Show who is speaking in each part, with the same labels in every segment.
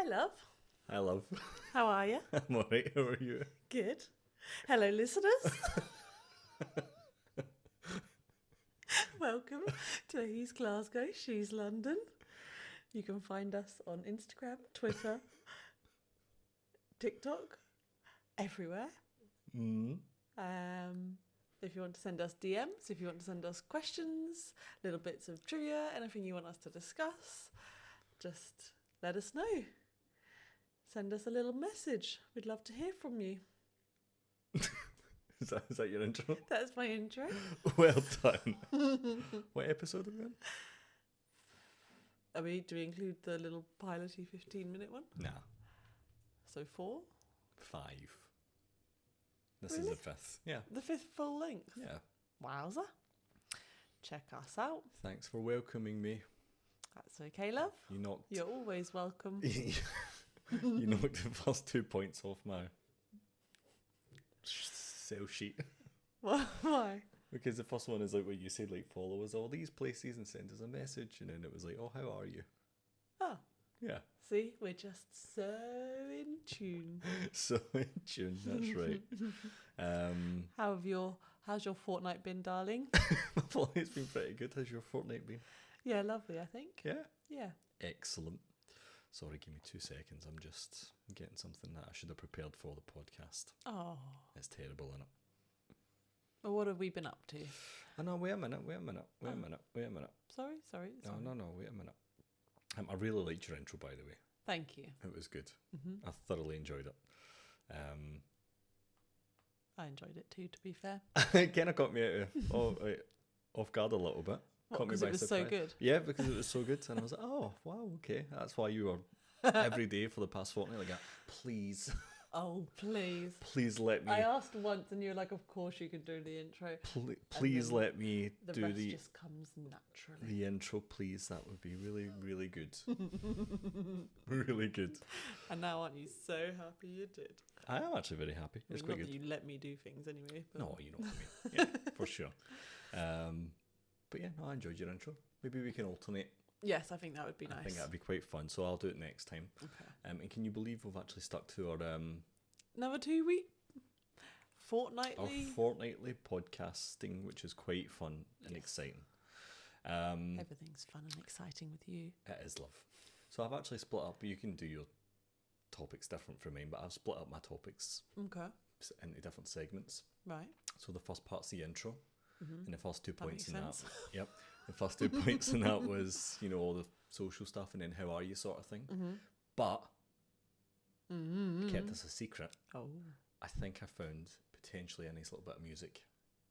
Speaker 1: love.
Speaker 2: Hi, love.
Speaker 1: How are you?
Speaker 2: I'm alright. How are you?
Speaker 1: Good. Hello, listeners. Welcome to He's Glasgow, She's London. You can find us on Instagram, Twitter, TikTok, everywhere. If you want to send us DMs, if you want to send us questions, little bits of trivia, anything you want us to discuss, just let us know. Send us a little message. We'd love to hear from you.
Speaker 2: Is that your intro?
Speaker 1: That's my intro.
Speaker 2: Well done. What episode are we on?
Speaker 1: Do we include the little piloty 15-minute one?
Speaker 2: Nah.
Speaker 1: So 4?
Speaker 2: 5. This
Speaker 1: Really?
Speaker 2: is the 5th. Yeah.
Speaker 1: The 5th full length?
Speaker 2: Yeah.
Speaker 1: Wowza. Check us out.
Speaker 2: Thanks for welcoming me.
Speaker 1: That's okay, love. You're always welcome.
Speaker 2: You knocked the first 2 points off my sell sheet.
Speaker 1: Why?
Speaker 2: Because the first one is like what you said, like follow us all these places and send us a message, and then it was like, oh, how are you?
Speaker 1: Oh.
Speaker 2: Yeah.
Speaker 1: See, we're just so in tune.
Speaker 2: So in tune, that's right.
Speaker 1: How's your fortnight been, darling?
Speaker 2: Well, it's been pretty good. How's your fortnight been?
Speaker 1: Yeah, lovely, I think.
Speaker 2: Yeah?
Speaker 1: Yeah.
Speaker 2: Excellent. Sorry, give me 2 seconds. I'm just getting something that I should have prepared for the podcast.
Speaker 1: Oh.
Speaker 2: It's terrible, isn't it?
Speaker 1: Well, what have we been up to?
Speaker 2: Oh, no, wait a minute.
Speaker 1: Sorry.
Speaker 2: No, wait a minute. I really liked your intro, by the way.
Speaker 1: Thank you.
Speaker 2: It was good.
Speaker 1: Mm-hmm.
Speaker 2: I thoroughly enjoyed it.
Speaker 1: I enjoyed it too, to be fair.
Speaker 2: It kind of got me off guard a little bit.
Speaker 1: Because it was
Speaker 2: surprise.
Speaker 1: so good?
Speaker 2: Yeah, because it was so good. And I was like, oh, wow, okay. That's why you were every day for the past fortnight like, please.
Speaker 1: Oh, please.
Speaker 2: Please let me.
Speaker 1: I asked once and you were like, of course you can do the intro.
Speaker 2: Please let me do
Speaker 1: the rest just comes naturally.
Speaker 2: The intro, please. That would be really, really good. Really good.
Speaker 1: And now aren't you so happy you did?
Speaker 2: I am actually very happy. It's quite good.
Speaker 1: That you let me do things anyway. But...
Speaker 2: No, you know what I mean. Yeah, for sure. But yeah, no, I enjoyed your intro. Maybe we can alternate.
Speaker 1: Yes, I think that would be nice.
Speaker 2: I think that'd be quite fun. So I'll do it next time.
Speaker 1: Okay.
Speaker 2: And can you believe we've actually stuck to our
Speaker 1: another 2 week fortnightly
Speaker 2: podcasting, which is quite fun and exciting.
Speaker 1: Everything's fun and exciting with you.
Speaker 2: It is, love. So I've actually split up. You can do your topics different from mine, but I've split up my topics into different segments.
Speaker 1: Right.
Speaker 2: So the first part's the intro. And the first 2 points in
Speaker 1: sense.
Speaker 2: that. Yep. The first 2 points in that was, all the social stuff and then how are you sort of thing. But I kept this a secret.
Speaker 1: Oh.
Speaker 2: I think I found potentially a nice little bit of music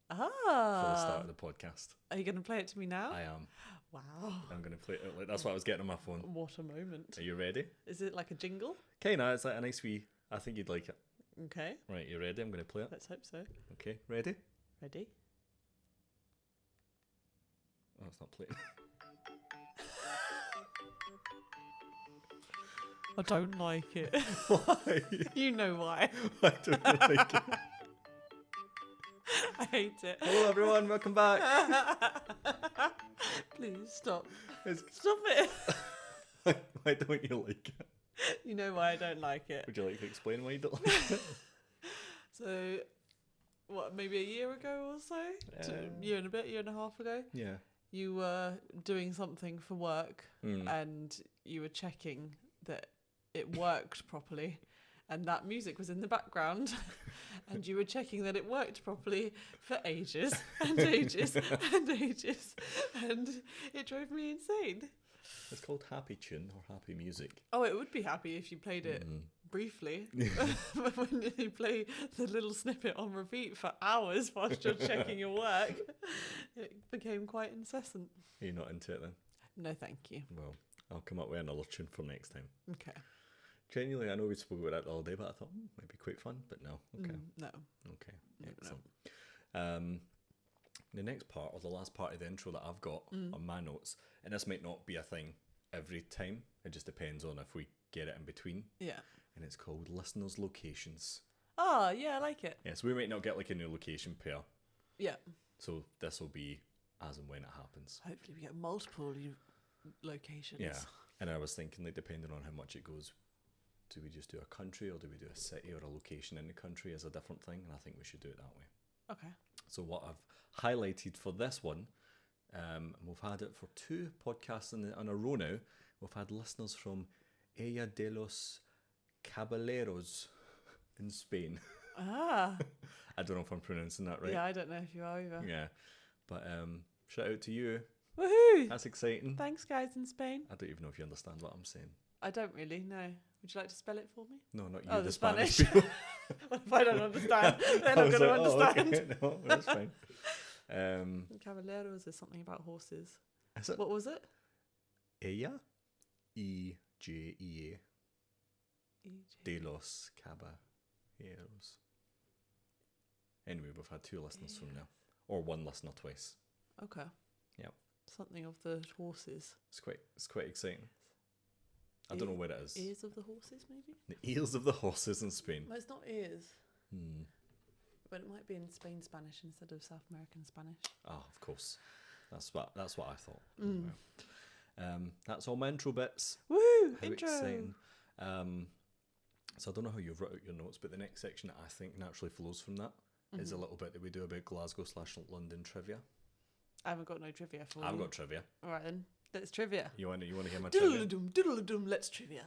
Speaker 1: for
Speaker 2: the start of the podcast.
Speaker 1: Are you going to play it to me now?
Speaker 2: I am.
Speaker 1: Wow.
Speaker 2: I'm going to play it. Like, that's what I was getting on my phone.
Speaker 1: What a moment.
Speaker 2: Are you ready?
Speaker 1: Is it like a jingle?
Speaker 2: Okay, now it's like a nice wee. I think you'd like it.
Speaker 1: Okay.
Speaker 2: Right, you ready? I'm going to play it.
Speaker 1: Let's hope so.
Speaker 2: Okay, ready?
Speaker 1: Ready?
Speaker 2: Oh, it's not playing.
Speaker 1: I don't like it.
Speaker 2: Why?
Speaker 1: You know why.
Speaker 2: I don't like it.
Speaker 1: I hate it.
Speaker 2: Hello everyone, welcome back.
Speaker 1: Please stop.
Speaker 2: It's...
Speaker 1: Stop it.
Speaker 2: Why don't you like it?
Speaker 1: You know why I don't like it.
Speaker 2: Would you like to explain why you don't like it?
Speaker 1: So, what, maybe a year ago or so? Year and a half ago?
Speaker 2: Yeah.
Speaker 1: You were doing something for work and you were checking that it worked properly and that music was in the background and you were checking that it worked properly for ages and ages and ages and it drove me insane.
Speaker 2: It's called Happy Tune or Happy Music.
Speaker 1: Oh, it would be happy if you played it briefly. But when you play the little snippet on repeat for hours whilst you're checking your work, it became quite incessant.
Speaker 2: Are you not into it then?
Speaker 1: No, thank you.
Speaker 2: Well, I'll come up with another tune for next time.
Speaker 1: Okay.
Speaker 2: Genuinely, I know we spoke about that all day, but I thought might be quite fun, but no. Okay.
Speaker 1: No.
Speaker 2: Okay. Excellent. The next part, or the last part of the intro that I've got on my notes, and this might not be a thing every time, it just depends on if we get it in between.
Speaker 1: Yeah.
Speaker 2: And it's called Listeners' Locations.
Speaker 1: Oh, yeah, I like it.
Speaker 2: Yeah, so we might not get like a new location pair.
Speaker 1: Yeah.
Speaker 2: So this will be as and when it happens.
Speaker 1: Hopefully we get multiple locations.
Speaker 2: Yeah. And I was thinking, like, depending on how much it goes, do we just do a country, or do we do a city or a location in the country as a different thing? And I think we should do it that way.
Speaker 1: Okay.
Speaker 2: So what I've highlighted for this one, and we've had it for 2 podcasts in a row now, we've had listeners from Ella de los Caballeros in Spain.
Speaker 1: Ah.
Speaker 2: I don't know if I'm pronouncing that right.
Speaker 1: Yeah, I don't know if you are either.
Speaker 2: Yeah. But shout out to you.
Speaker 1: Woohoo!
Speaker 2: That's exciting.
Speaker 1: Thanks, guys in Spain.
Speaker 2: I don't even know if you understand what I'm saying.
Speaker 1: I don't really, no. Would you like to spell it for me?
Speaker 2: No, not you,
Speaker 1: Oh,
Speaker 2: the
Speaker 1: the
Speaker 2: Spanish
Speaker 1: Spanish.
Speaker 2: people.
Speaker 1: Well, if I don't understand, they're
Speaker 2: I
Speaker 1: not
Speaker 2: was
Speaker 1: going to
Speaker 2: like, oh,
Speaker 1: understand.
Speaker 2: okay. No, that's fine.
Speaker 1: Caballeros is something about horses.
Speaker 2: Is it?
Speaker 1: What was it?
Speaker 2: Ella, E-J-E-A, de los Caballeros. Anyway, we've had 2 listeners from now. Or 1 listener twice.
Speaker 1: Okay.
Speaker 2: Yep.
Speaker 1: Something of the horses.
Speaker 2: It's quite exciting. I don't know where it is.
Speaker 1: Ears of the horses, maybe?
Speaker 2: The ears of the horses in Spain.
Speaker 1: Well, it's not ears.
Speaker 2: Hmm.
Speaker 1: But it might be in Spain Spanish instead of South American Spanish.
Speaker 2: Ah, of course. That's what I thought.
Speaker 1: Mm.
Speaker 2: That's all my intro bits.
Speaker 1: Woo!
Speaker 2: How
Speaker 1: Intro!
Speaker 2: exciting. So I don't know how you've written out your notes, but the next section that I think naturally flows from that is a little bit that we do about Glasgow/London trivia.
Speaker 1: I haven't got no trivia for you.
Speaker 2: I've got trivia.
Speaker 1: All right then, let's trivia.
Speaker 2: You want to hear my trivia?
Speaker 1: Diddle-a-dum, diddle-a-dum, let's trivia.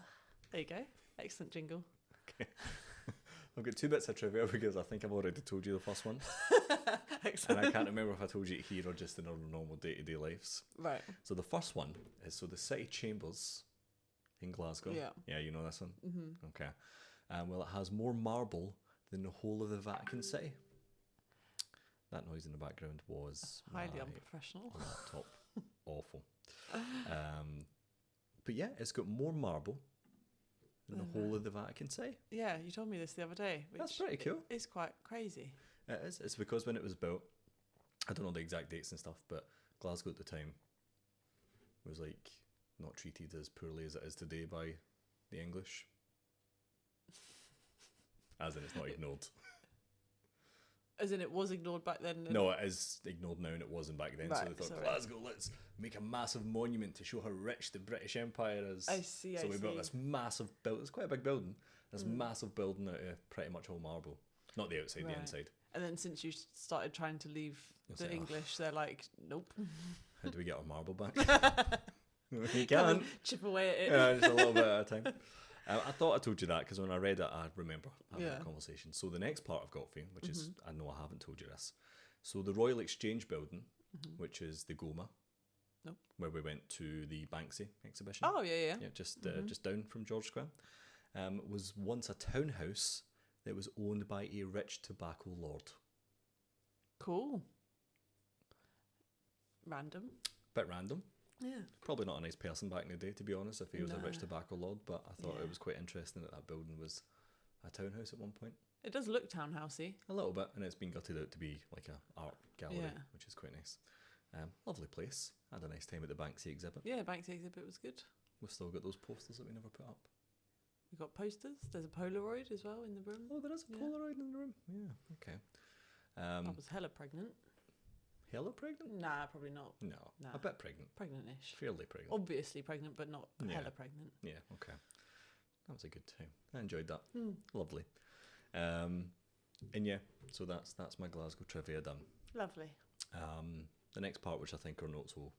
Speaker 1: There you go. Excellent jingle.
Speaker 2: Okay. I've got 2 bits of trivia because I think I've already told you the first one.
Speaker 1: Excellent.
Speaker 2: And I can't remember if I told you it here or just in our normal day-to-day lives.
Speaker 1: Right.
Speaker 2: So the first one is, so the City Chambers in Glasgow.
Speaker 1: Yeah.
Speaker 2: Yeah, you know this one?
Speaker 1: Mm-hmm.
Speaker 2: Okay. Well, it has more marble than the whole of the Vatican City. That noise in the background was
Speaker 1: Highly
Speaker 2: my
Speaker 1: unprofessional.
Speaker 2: laptop. Awful. But yeah, it's got more marble than the whole of the Vatican City.
Speaker 1: Yeah, you told me this the other day.
Speaker 2: That's pretty cool.
Speaker 1: It's quite crazy.
Speaker 2: It is. It's because when it was built, I don't know the exact dates and stuff, but Glasgow at the time was like not treated as poorly as it is today by the English. As in, it's not ignored.
Speaker 1: As in, it was ignored back then.
Speaker 2: No, it is ignored now, and it wasn't back then.
Speaker 1: Right,
Speaker 2: so they thought,
Speaker 1: sorry.
Speaker 2: Glasgow, let's make a massive monument to show how rich the British Empire is.
Speaker 1: I see.
Speaker 2: So we built this massive building. It's quite a big building. This massive building out of pretty much all marble. Not the outside, the
Speaker 1: Right.
Speaker 2: inside.
Speaker 1: And then since you started trying to leave
Speaker 2: It's
Speaker 1: the
Speaker 2: like,
Speaker 1: English, they're like, nope.
Speaker 2: How do we get our marble back? You
Speaker 1: Come
Speaker 2: can't.
Speaker 1: and chip away at it.
Speaker 2: Yeah, just a little bit at a time. I thought I told you that because when I read it, I remember having
Speaker 1: Yeah.
Speaker 2: that conversation. So the next part I've got for you, which is, I know I haven't told you this. So the Royal Exchange Building, which is the Goma,
Speaker 1: Nope.
Speaker 2: where we went to the Banksy exhibition.
Speaker 1: Oh, yeah.
Speaker 2: Yeah, just down from George Square, was once a townhouse that was owned by a rich tobacco lord.
Speaker 1: Cool. Random.
Speaker 2: Bit random.
Speaker 1: Yeah.
Speaker 2: Probably not a nice person back in the day, to be honest, if he was a rich
Speaker 1: No.
Speaker 2: tobacco lord, but I thought
Speaker 1: Yeah.
Speaker 2: it was quite interesting that building was a townhouse at one point.
Speaker 1: It does look townhousey.
Speaker 2: A little bit, and it's been gutted out to be like a art gallery,
Speaker 1: Yeah.
Speaker 2: which is quite nice. Lovely place. Had a nice time at the Banksy exhibit.
Speaker 1: Yeah, Banksy exhibit was good.
Speaker 2: We've still got those posters that we never put up.
Speaker 1: We got posters. There's a Polaroid as well in the room.
Speaker 2: Oh, there is a
Speaker 1: Yeah.
Speaker 2: Polaroid in the room. Yeah, okay.
Speaker 1: I was hella pregnant.
Speaker 2: Hella pregnant?
Speaker 1: Nah, probably not.
Speaker 2: No,
Speaker 1: Nah.
Speaker 2: a bit pregnant.
Speaker 1: Pregnant-ish.
Speaker 2: Fairly pregnant.
Speaker 1: Obviously pregnant, but not
Speaker 2: Yeah.
Speaker 1: hella pregnant.
Speaker 2: Yeah, okay. That was a good time. I enjoyed that.
Speaker 1: Hmm.
Speaker 2: Lovely. And yeah, so that's my Glasgow trivia done.
Speaker 1: Lovely.
Speaker 2: The next part, which I think our notes will...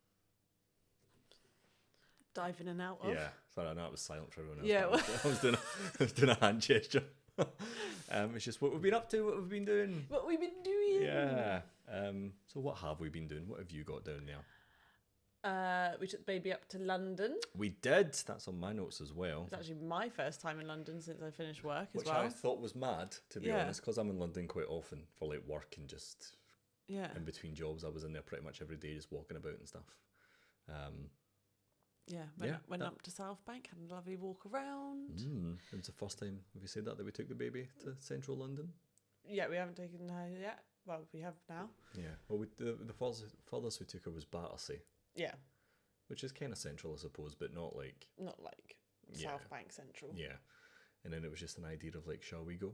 Speaker 1: Dive in and out of.
Speaker 2: Yeah, sorry, I know it was silent for everyone else.
Speaker 1: Yeah,
Speaker 2: but I was doing a hand gesture. It's just what we've been up to, what we've been doing.
Speaker 1: What we've been doing.
Speaker 2: Yeah. So what have we been doing? What have you got down now?
Speaker 1: We took the baby up to London.
Speaker 2: We did. That's on my notes as well.
Speaker 1: It's actually my first time in London since I finished work
Speaker 2: Which
Speaker 1: as well.
Speaker 2: I thought was mad, to be
Speaker 1: Yeah.
Speaker 2: honest, because I'm in London quite often for like work and just
Speaker 1: Yeah.
Speaker 2: in between jobs. I was in there pretty much every day, just walking about and stuff.
Speaker 1: Yeah. Went up to South Bank, had a lovely walk around.
Speaker 2: It was the first time, have you said that we took the baby to central London?
Speaker 1: Yeah, we haven't taken her yet. Well, we have now.
Speaker 2: Yeah. Well, the furthest we took her was Battersea,
Speaker 1: Yeah.
Speaker 2: which is kind of central, I suppose, but not like...
Speaker 1: Not like
Speaker 2: Yeah.
Speaker 1: South Bank Central.
Speaker 2: Yeah. And then it was just an idea of like, shall we go?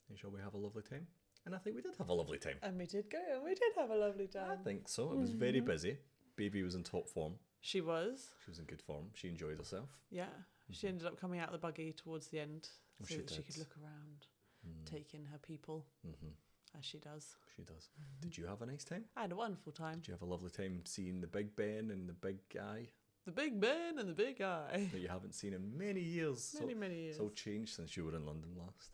Speaker 2: And shall we have a lovely time? And I think we did have a lovely time.
Speaker 1: And we did go, and we did have a lovely time.
Speaker 2: I think so. It was very busy. Baby was in top form.
Speaker 1: She was.
Speaker 2: She was in good form. She enjoyed herself.
Speaker 1: Yeah. She ended up coming out of the buggy towards the end so
Speaker 2: she
Speaker 1: that she
Speaker 2: did.
Speaker 1: could look around, take in her people, as she does.
Speaker 2: She does. Did you have a nice time?
Speaker 1: I had a wonderful time.
Speaker 2: Did you have a lovely time seeing the Big Ben and the big guy
Speaker 1: The Big Ben and the Big Eye.
Speaker 2: that you haven't seen in many years?
Speaker 1: Many years.
Speaker 2: It's all changed since you were in London last.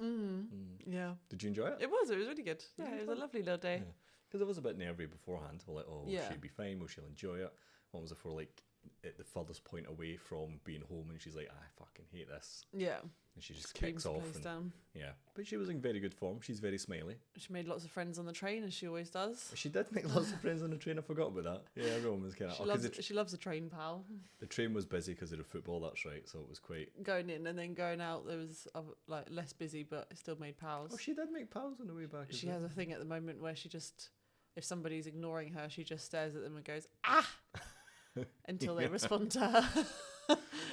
Speaker 1: Yeah.
Speaker 2: Did you enjoy it?
Speaker 1: It was really good. Yeah, it was a lovely little day.
Speaker 2: Because I was a bit nervy beforehand. We're like, oh, will
Speaker 1: Yeah.
Speaker 2: she be fine? Will she enjoy it? What was it for, like, at the furthest point away from being home, and she's like, I fucking hate this.
Speaker 1: Yeah.
Speaker 2: And she just
Speaker 1: Screams
Speaker 2: kicks
Speaker 1: the
Speaker 2: off.
Speaker 1: place
Speaker 2: And,
Speaker 1: down.
Speaker 2: yeah. But she was in very good form. She's very smiley.
Speaker 1: She made lots of friends on the train, as she always does.
Speaker 2: She did make lots of friends on the train. I forgot about that. Yeah, everyone was kind of...
Speaker 1: She loves a train pal.
Speaker 2: The train was busy because of the football, that's right. So it was quite...
Speaker 1: Going in and then going out, there was like less busy, but it still made pals.
Speaker 2: Oh, she did make pals on the way back.
Speaker 1: She has a thing at the moment where she just, if somebody's ignoring her, she just stares at them and goes, ah! Until they respond to her.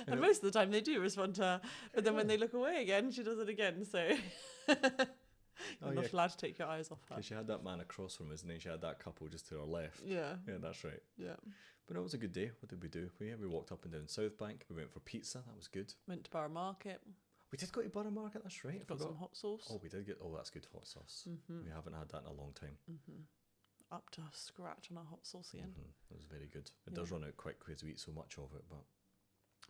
Speaker 1: And most of the time they do respond to her. But then when they look away again, she does it again. So you're not allowed to take your eyes off her.
Speaker 2: Because she had that man across from us, and then she had that couple just to her left.
Speaker 1: Yeah.
Speaker 2: Yeah, that's right.
Speaker 1: Yeah.
Speaker 2: But it was a good day. What did we do? We walked up and down South Bank. We went for pizza. That was good.
Speaker 1: Went to Borough Market.
Speaker 2: We did go to Borough Market. That's right. I
Speaker 1: Got
Speaker 2: forgot.
Speaker 1: some hot sauce.
Speaker 2: Oh, we did get... Oh, that's good hot sauce. We haven't had that in a long time.
Speaker 1: Up to scratch on our hot sauce again.
Speaker 2: It was very good. It does run out quick because we eat so much of it.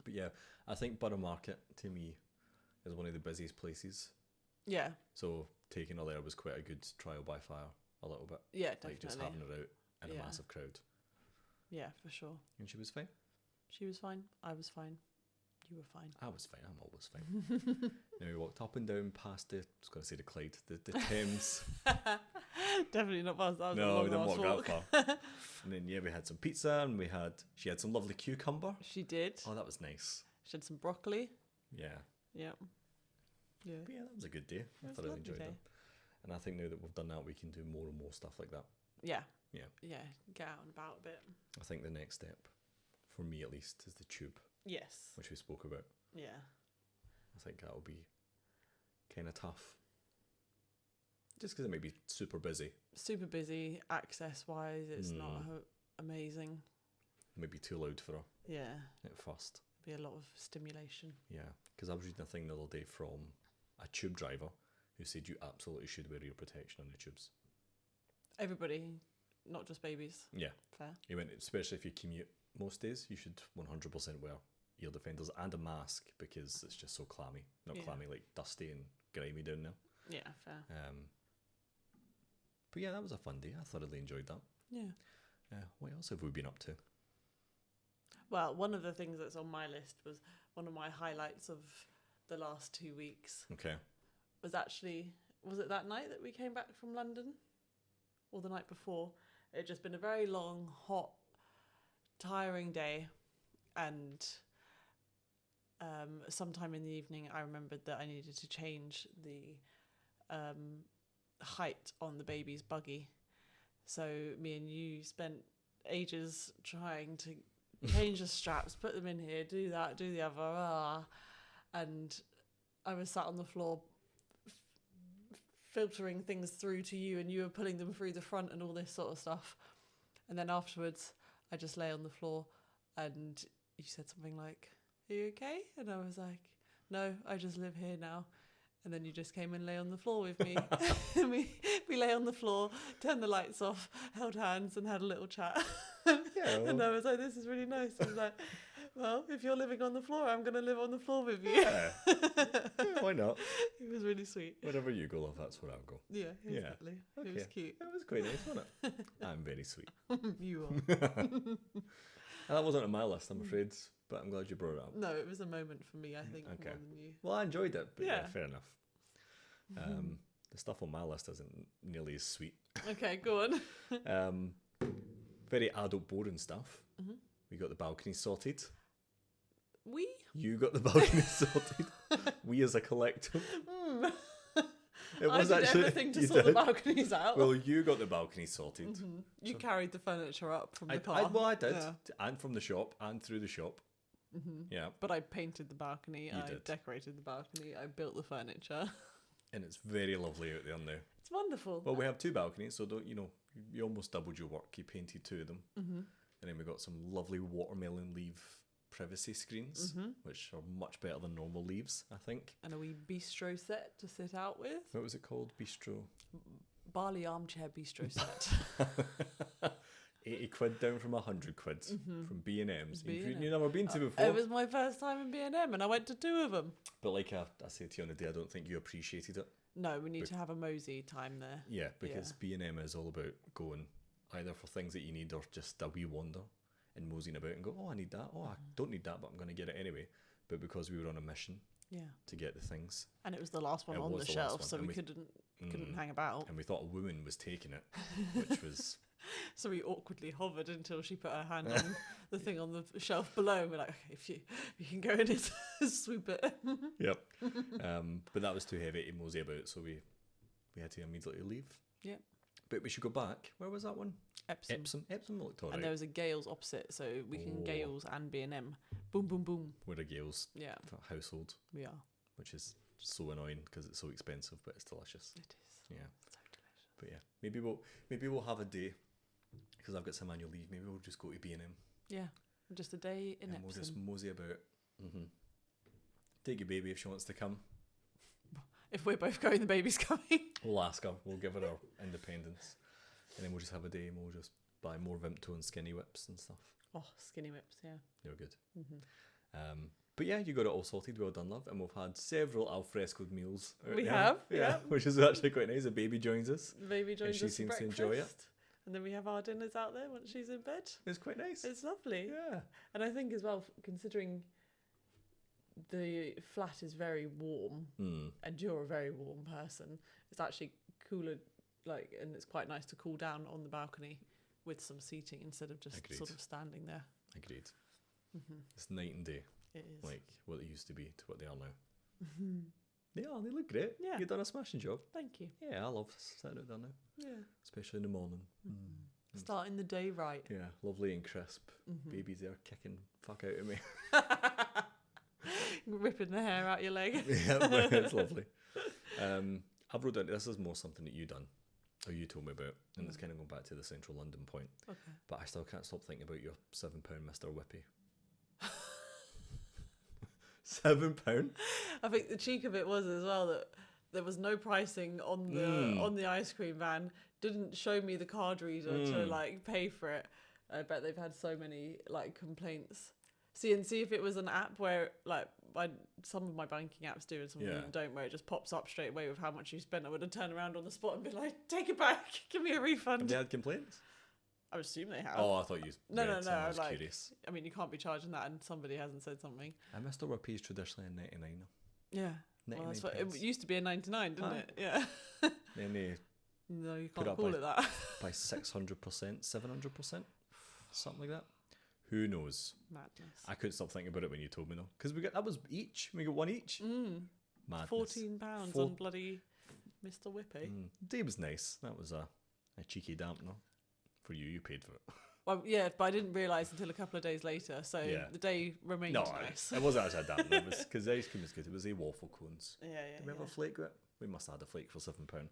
Speaker 2: But yeah, I think Borough Market, to me, is one of the busiest places.
Speaker 1: Yeah.
Speaker 2: So taking her there was quite a good trial by fire, a little bit.
Speaker 1: Yeah, definitely.
Speaker 2: Like just having her out in a massive crowd.
Speaker 1: Yeah, for sure.
Speaker 2: And she was fine.
Speaker 1: She was fine. I was fine. You were fine.
Speaker 2: I was fine. I'm always fine. Now we walked up and down past the... I was going to say the Clyde, the Thames.
Speaker 1: Definitely not past that.
Speaker 2: No, we didn't walk that far. And then we had some pizza, and she had some lovely cucumber.
Speaker 1: She did.
Speaker 2: Oh, that was nice.
Speaker 1: She had some broccoli.
Speaker 2: Yeah.
Speaker 1: Yeah. Yeah.
Speaker 2: But yeah, that was a good day. I thoroughly enjoyed it. And I think now that we've done that, we can do more and more stuff like that.
Speaker 1: Yeah.
Speaker 2: Yeah.
Speaker 1: Yeah. Get out and about a bit.
Speaker 2: I think the next step, for me at least, is the tube.
Speaker 1: Yes.
Speaker 2: Which we spoke about.
Speaker 1: Yeah.
Speaker 2: I think that'll be kind of tough. Just because it may be super busy.
Speaker 1: Super busy, access-wise, it's not amazing.
Speaker 2: Maybe too loud for her.
Speaker 1: Yeah.
Speaker 2: At first.
Speaker 1: Be a lot of stimulation.
Speaker 2: Yeah. Because I was reading a thing the other day from a tube driver who said you absolutely should wear ear protection on the tubes.
Speaker 1: Everybody, not just babies.
Speaker 2: Yeah.
Speaker 1: Fair.
Speaker 2: He went, especially if you commute most days, you should 100% wear ear defenders and a mask because it's just so clammy. Not clammy, like dusty and grimy down there.
Speaker 1: Yeah, fair.
Speaker 2: But yeah, that was a fun day. I thoroughly enjoyed that.
Speaker 1: Yeah.
Speaker 2: What else have we been up to?
Speaker 1: Well, one of the things that's on my list was one of my highlights of the last 2 weeks.
Speaker 2: Okay.
Speaker 1: Was it that night that we came back from London? Or the night before? It had just been a very long, hot, tiring day. And sometime in the evening, I remembered that I needed to change the height on the baby's buggy. So me and you spent ages trying to change the straps, put them in here, do that, do the other, and I was sat on the floor filtering things through to you, and you were pulling them through the front and all this sort of stuff. And then afterwards, I just lay on the floor, and you said something like, "Are you okay?" And I was like, "No, I just live here now." And then you just came and lay on the floor with me. And we lay on the floor, turned the lights off, held hands and had a little chat.
Speaker 2: Yeah,
Speaker 1: And I was like, this is really nice. I was like, well, if you're living on the floor, I'm going to live on the floor with you.
Speaker 2: Yeah. Why not?
Speaker 1: It was really sweet.
Speaker 2: Wherever you go, love, that's where I'll go.
Speaker 1: Yeah, exactly.
Speaker 2: Okay.
Speaker 1: It was cute.
Speaker 2: It was quite nice, wasn't it? I'm very sweet.
Speaker 1: You are.
Speaker 2: That wasn't on my list, I'm afraid, but I'm glad you brought it up.
Speaker 1: No, it was a moment for me, I think,
Speaker 2: Okay.
Speaker 1: more than you.
Speaker 2: Well, I enjoyed it, but yeah,
Speaker 1: Yeah.
Speaker 2: fair enough. The stuff on my list isn't nearly as sweet.
Speaker 1: Okay, go on.
Speaker 2: Very adult, boring stuff. We got the balcony sorted.
Speaker 1: We?
Speaker 2: You got the balcony sorted. We as a collective. It
Speaker 1: I did everything to
Speaker 2: you
Speaker 1: sort the
Speaker 2: did.
Speaker 1: balconies out.
Speaker 2: Well, you got the balcony sorted.
Speaker 1: You carried the furniture up from the
Speaker 2: I
Speaker 1: car.
Speaker 2: did,
Speaker 1: Yeah.
Speaker 2: and from the shop, and through the shop. Yeah,
Speaker 1: But I painted the balcony, I
Speaker 2: did.
Speaker 1: decorated the balcony, I built the furniture.
Speaker 2: and it's very lovely out there now.
Speaker 1: It's wonderful.
Speaker 2: Well, we have two balconies, so you almost doubled your work. You painted two of them, and then we got some lovely watermelon leaf privacy screens, which are much better than normal leaves, I think.
Speaker 1: And a wee bistro set to sit out with.
Speaker 2: What was it called? Bistro?
Speaker 1: Barley armchair bistro set.
Speaker 2: 80 quid down from 100 quid from B&M's.
Speaker 1: B&M.
Speaker 2: You've never been to before.
Speaker 1: It was my first time in B&M and I went to 2 of them.
Speaker 2: But like I said to you on the day, I don't think you appreciated it.
Speaker 1: No, we need to have a mosey time there.
Speaker 2: Yeah, because B&M is all about going either for things that you need or just a wee wander and moseying about and go, oh, I need that. Oh, I don't need that, but I'm going to get it anyway. But because we were on a mission to get the things.
Speaker 1: And it was the last one on the shelf, so we couldn't hang about.
Speaker 2: And we thought a woman was taking it, which was...
Speaker 1: So we awkwardly hovered until she put her hand on the thing on the shelf below. And we're like, okay, if you can go in and swoop it.
Speaker 2: Yep. But that was too heavy to mosey about, so we had to immediately leave.
Speaker 1: Yep.
Speaker 2: But we should go back. Where was that one?
Speaker 1: Epsom.
Speaker 2: Epsom looked alright.
Speaker 1: And there was a Gales opposite, so we can Gales and B&M. Boom, boom, boom.
Speaker 2: We're a Gales household.
Speaker 1: We are.
Speaker 2: Which is so annoying because it's so expensive, but it's delicious.
Speaker 1: It is.
Speaker 2: Yeah.
Speaker 1: So delicious.
Speaker 2: But yeah, maybe we'll have a day because I've got some annual leave. Maybe we'll just go to B&M.
Speaker 1: Yeah, just a day in Epsom.
Speaker 2: We'll just mosey about. Take your baby if she wants to come.
Speaker 1: If we're both going, the baby's coming.
Speaker 2: We'll ask her. We'll give her our independence, and then we'll just have a day and we'll just buy more Vimto and Skinny Whips and stuff.
Speaker 1: Oh, Skinny Whips, yeah.
Speaker 2: They were good. But yeah, you got it all sorted. Well done, love. And we've had several alfrescoed meals.
Speaker 1: We have,
Speaker 2: which is actually quite nice. The baby joins us.
Speaker 1: The baby joins us.
Speaker 2: And she seems to enjoy it.
Speaker 1: And then we have our dinners out there once she's in bed.
Speaker 2: It's quite nice.
Speaker 1: It's lovely.
Speaker 2: Yeah.
Speaker 1: And I think as well, considering the flat is very warm and you're a very warm person, it's actually cooler, and it's quite nice to cool down on the balcony with some seating instead of just sort of standing there.
Speaker 2: Agreed. It's night and day.
Speaker 1: It is.
Speaker 2: Like what they used to be to what they are now. They look great.
Speaker 1: Yeah.
Speaker 2: You've done a smashing job.
Speaker 1: Thank you.
Speaker 2: Yeah, I love sitting out there now.
Speaker 1: Yeah.
Speaker 2: Especially in the morning.
Speaker 1: Starting the day right.
Speaker 2: Yeah, lovely and crisp. Baby's there kicking fuck out of me.
Speaker 1: Ripping the hair out your leg.
Speaker 2: Yeah, it's lovely. I've wrote down, this is more something that you done, or you told me about, and it's kind of going back to the central London point.
Speaker 1: Okay.
Speaker 2: But I still can't stop thinking about your £7 Mr. Whippy. £7?
Speaker 1: I think the cheek of it was as well that there was no pricing on the ice cream van. Didn't show me the card reader to pay for it. I bet they've had so many complaints. See if it was an app where some of my banking apps do and some of them don't, where it just pops up straight away with how much you spent. I would have turned around on the spot and been like, take it back, give me a refund.
Speaker 2: Have they had complaints?
Speaker 1: I would assume they have.
Speaker 2: Oh, I thought you
Speaker 1: No.
Speaker 2: I was curious.
Speaker 1: I mean, you can't be charging that and somebody hasn't said something.
Speaker 2: Mr. Whippy is traditionally a 99.
Speaker 1: Yeah. Well, that's what, it used to be a 99, didn't it? Yeah.
Speaker 2: Then they
Speaker 1: no, you can't call it that.
Speaker 2: By 600%, 700%, something like that. Who knows?
Speaker 1: Madness.
Speaker 2: I couldn't stop thinking about it when you told me though, because we got one each. Madness.
Speaker 1: £14 on bloody Mr. Whippy.
Speaker 2: Day was nice. That was a cheeky dampener for you. You paid for it.
Speaker 1: Well, yeah, but I didn't realise until a couple of days later. So the day remained nice.
Speaker 2: It wasn't actually a dampener. It was because the ice cream was good. It was a waffle cones.
Speaker 1: Yeah.
Speaker 2: Did we have a flake with it? We must have had a flake for £7.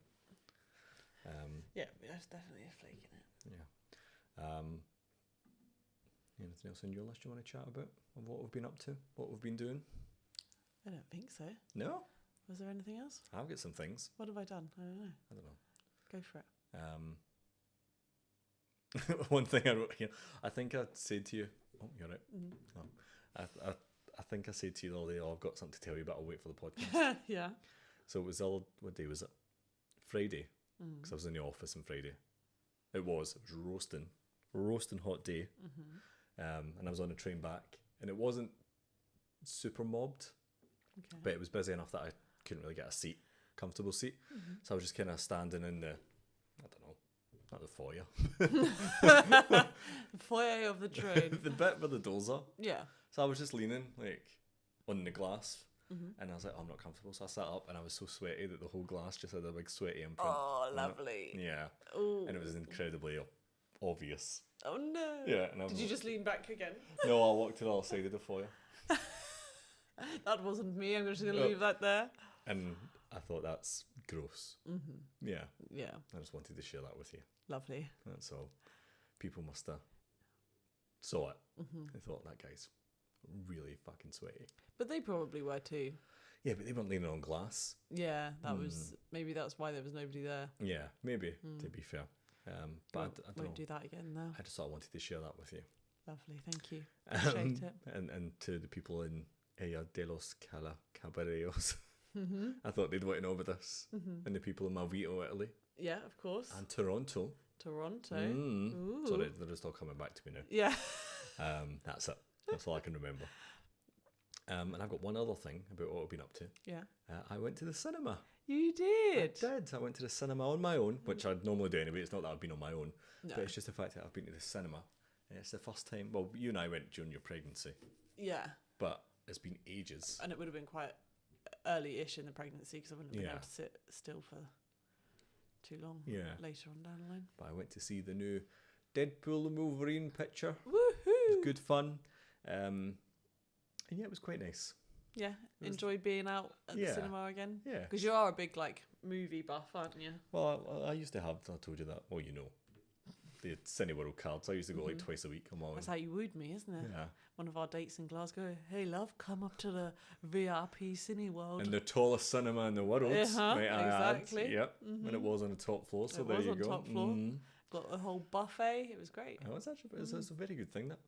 Speaker 1: Yeah, there's definitely a flake in it.
Speaker 2: Yeah. Anything else on your list you want to chat about of what we've been up to, what we've been doing?
Speaker 1: I don't think so.
Speaker 2: No?
Speaker 1: Was there anything else?
Speaker 2: I've got some things.
Speaker 1: What have I done? I don't know. Go for it.
Speaker 2: One thing I wrote here, I think I said to you, oh, you're right. Oh, I think I said to you the other day, I've got something to tell you, but I'll wait for the podcast.
Speaker 1: Yeah.
Speaker 2: So it was what day was it? Friday. Because I was in the office on Friday. It was roasting hot day. And I was on a train back, and it wasn't super mobbed, but it was busy enough that I couldn't really get a comfortable seat. So I was just kind of standing in the, I don't know, not the foyer.
Speaker 1: The foyer of the train.
Speaker 2: The bit where the doors are.
Speaker 1: Yeah.
Speaker 2: So I was just leaning on the glass, and I was like, oh, I'm not comfortable. So I sat up, and I was so sweaty that the whole glass just had a big sweaty imprint.
Speaker 1: Oh, lovely.
Speaker 2: Yeah.
Speaker 1: Ooh.
Speaker 2: And it was incredibly obvious.
Speaker 1: Oh no.
Speaker 2: Yeah. And
Speaker 1: Did you just lean back again?
Speaker 2: No, I walked to the other side of the foyer.
Speaker 1: That wasn't me. I'm just going to leave that there.
Speaker 2: And I thought that's gross. Yeah.
Speaker 1: Yeah.
Speaker 2: I just wanted to share that with you.
Speaker 1: Lovely.
Speaker 2: That's all. People must have saw it. They thought that guy's really fucking sweaty.
Speaker 1: But they probably were too.
Speaker 2: Yeah, but they weren't leaning on glass.
Speaker 1: Yeah, that was maybe that's why there was nobody there.
Speaker 2: Yeah, maybe, to be fair. But I don't
Speaker 1: Won't
Speaker 2: know.
Speaker 1: do that again now.
Speaker 2: I just thought I wanted to share that with you.
Speaker 1: Lovely, thank you. Appreciate it.
Speaker 2: And to the people in Ella de los Caballeros, I thought they'd want to know about this. And the people in Malvito, Italy.
Speaker 1: Yeah, of course.
Speaker 2: And Toronto.
Speaker 1: Toronto.
Speaker 2: Sorry, they're just all coming back to me now.
Speaker 1: Yeah.
Speaker 2: That's it. That's all I can remember. And I've got one other thing about what I've been up to.
Speaker 1: Yeah.
Speaker 2: I went to the cinema.
Speaker 1: You did?
Speaker 2: I did. I went to the cinema on my own, which I'd normally do anyway. It's not that I've been on my own.
Speaker 1: No.
Speaker 2: But it's just the fact that I've been to the cinema. And it's the first time... Well, you and I went during your pregnancy.
Speaker 1: Yeah.
Speaker 2: But it's been ages.
Speaker 1: And it would have been quite early-ish in the pregnancy because I wouldn't have been able to sit still for too long later on down the line.
Speaker 2: But I went to see the new Deadpool and Wolverine picture.
Speaker 1: Woohoo!
Speaker 2: It was good fun. And yeah, it was quite nice.
Speaker 1: Yeah, enjoy being out at the cinema again.
Speaker 2: Yeah.
Speaker 1: Because you are a big, movie buff, aren't you?
Speaker 2: Well, I used to have, I told you that. Well, you know, the Cineworld cards. I used to go twice a week on my own.
Speaker 1: That's how you wooed me, isn't it?
Speaker 2: Yeah.
Speaker 1: One of our dates in Glasgow. Hey, love, come up to the VIP Cineworld.
Speaker 2: And the tallest cinema in the world. Might I
Speaker 1: exactly.
Speaker 2: add. Yep. And it was on the top floor, so there you go.
Speaker 1: It was on top floor. Got the whole buffet. It was great.
Speaker 2: Oh, it's actually it's a very good thing, that.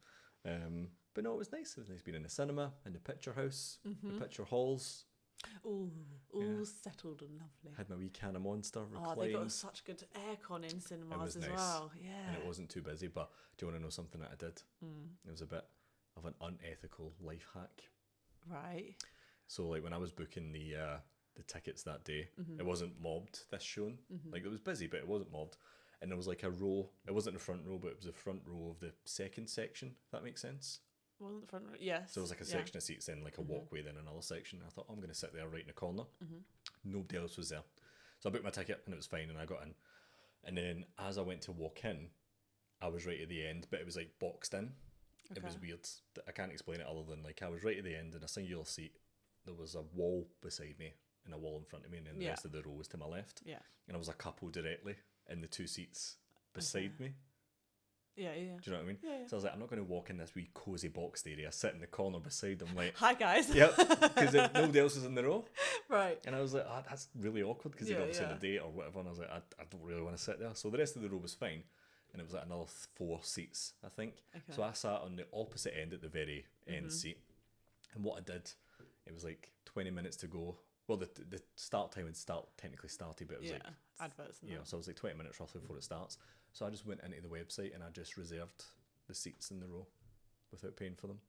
Speaker 2: But no, it was nice. It was nice being in the cinema, in the picture house, the picture halls.
Speaker 1: All settled and lovely.
Speaker 2: Had my wee can of Monster reclined.
Speaker 1: Oh, they got such good aircon in cinemas as well. Yeah.
Speaker 2: And it wasn't too busy, but do you want to know something that I did? It was a bit of an unethical life hack.
Speaker 1: Right.
Speaker 2: So, when I was booking the tickets that day, it wasn't mobbed, this showing. It was busy, but it wasn't mobbed. And there was a row. It wasn't the front row, but it was the front row of the second section, if that makes sense.
Speaker 1: Wasn't the front row? Yes.
Speaker 2: So it was a section of seats, then a walkway, then another section. I thought, I'm going to sit there right in the corner. Nobody else was there. So I booked my ticket and it was fine and I got in. And then as I went to walk in, I was right at the end, but it was boxed in. Okay. It was weird. I can't explain it other than I was right at the end in a singular seat. There was a wall beside me and a wall in front of me, and then the rest of the row was to my left. Yeah. And there was a couple directly in the two seats beside me.
Speaker 1: Yeah, yeah.
Speaker 2: Do you know what I mean?
Speaker 1: Yeah, yeah.
Speaker 2: So I was I'm not going to walk in this wee cosy boxed area, sit in the corner beside them
Speaker 1: hi guys.
Speaker 2: Yep, because nobody else was in the row.
Speaker 1: Right.
Speaker 2: And I was that's really awkward because they'd obviously had a date or whatever, and I was I don't really want to sit there. So the rest of the row was fine, and it was another 4 seats, I think. Okay. So I sat on the opposite end at the very end seat, and what I did, it was 20 minutes to go. Well, the start time had technically started, but it was
Speaker 1: adverts.
Speaker 2: So it was 20 minutes roughly before it starts. So I just went into the website and I just reserved the seats in the row without paying for them.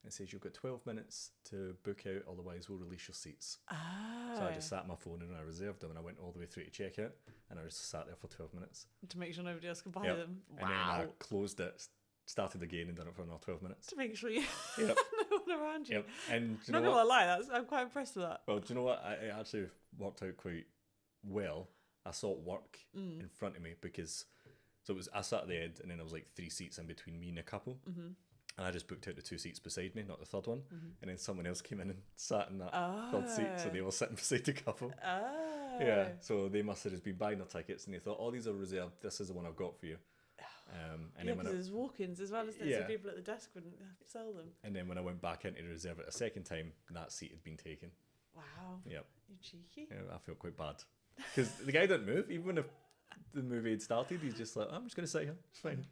Speaker 2: And it says you've got 12 minutes to book out, otherwise we'll release your seats. So I just sat on my phone and I reserved them, and I went all the way through to check out, and I just sat there for 12 minutes.
Speaker 1: To make sure nobody else could buy them. Wow.
Speaker 2: And then I closed it, started again and done it for another 12 minutes.
Speaker 1: To make sure you
Speaker 2: no
Speaker 1: one around you.
Speaker 2: Yep. And do you
Speaker 1: not
Speaker 2: know
Speaker 1: gonna lie, I'm quite impressed with that.
Speaker 2: Well, do you know what? It actually worked out quite well. I saw it work in front of me because... So I sat at the end, and then there was 3 seats in between me and a couple. And I just booked out the 2 seats beside me, not the third one. And then someone else came in and sat in that third seat, so they were sitting beside the couple. Yeah, so they must have just been buying their tickets, and they thought, oh, these are reserved, this is the one I've got for you.
Speaker 1: And then because there's walk-ins as well, isn't there? So people at the desk wouldn't sell them.
Speaker 2: And then when I went back in to reserve it a second time, that seat had been taken.
Speaker 1: Wow.
Speaker 2: Yep.
Speaker 1: You cheeky.
Speaker 2: Yeah, I felt quite bad. Because the guy didn't move, even when the movie had started, he's just I'm just going to sit here, it's fine.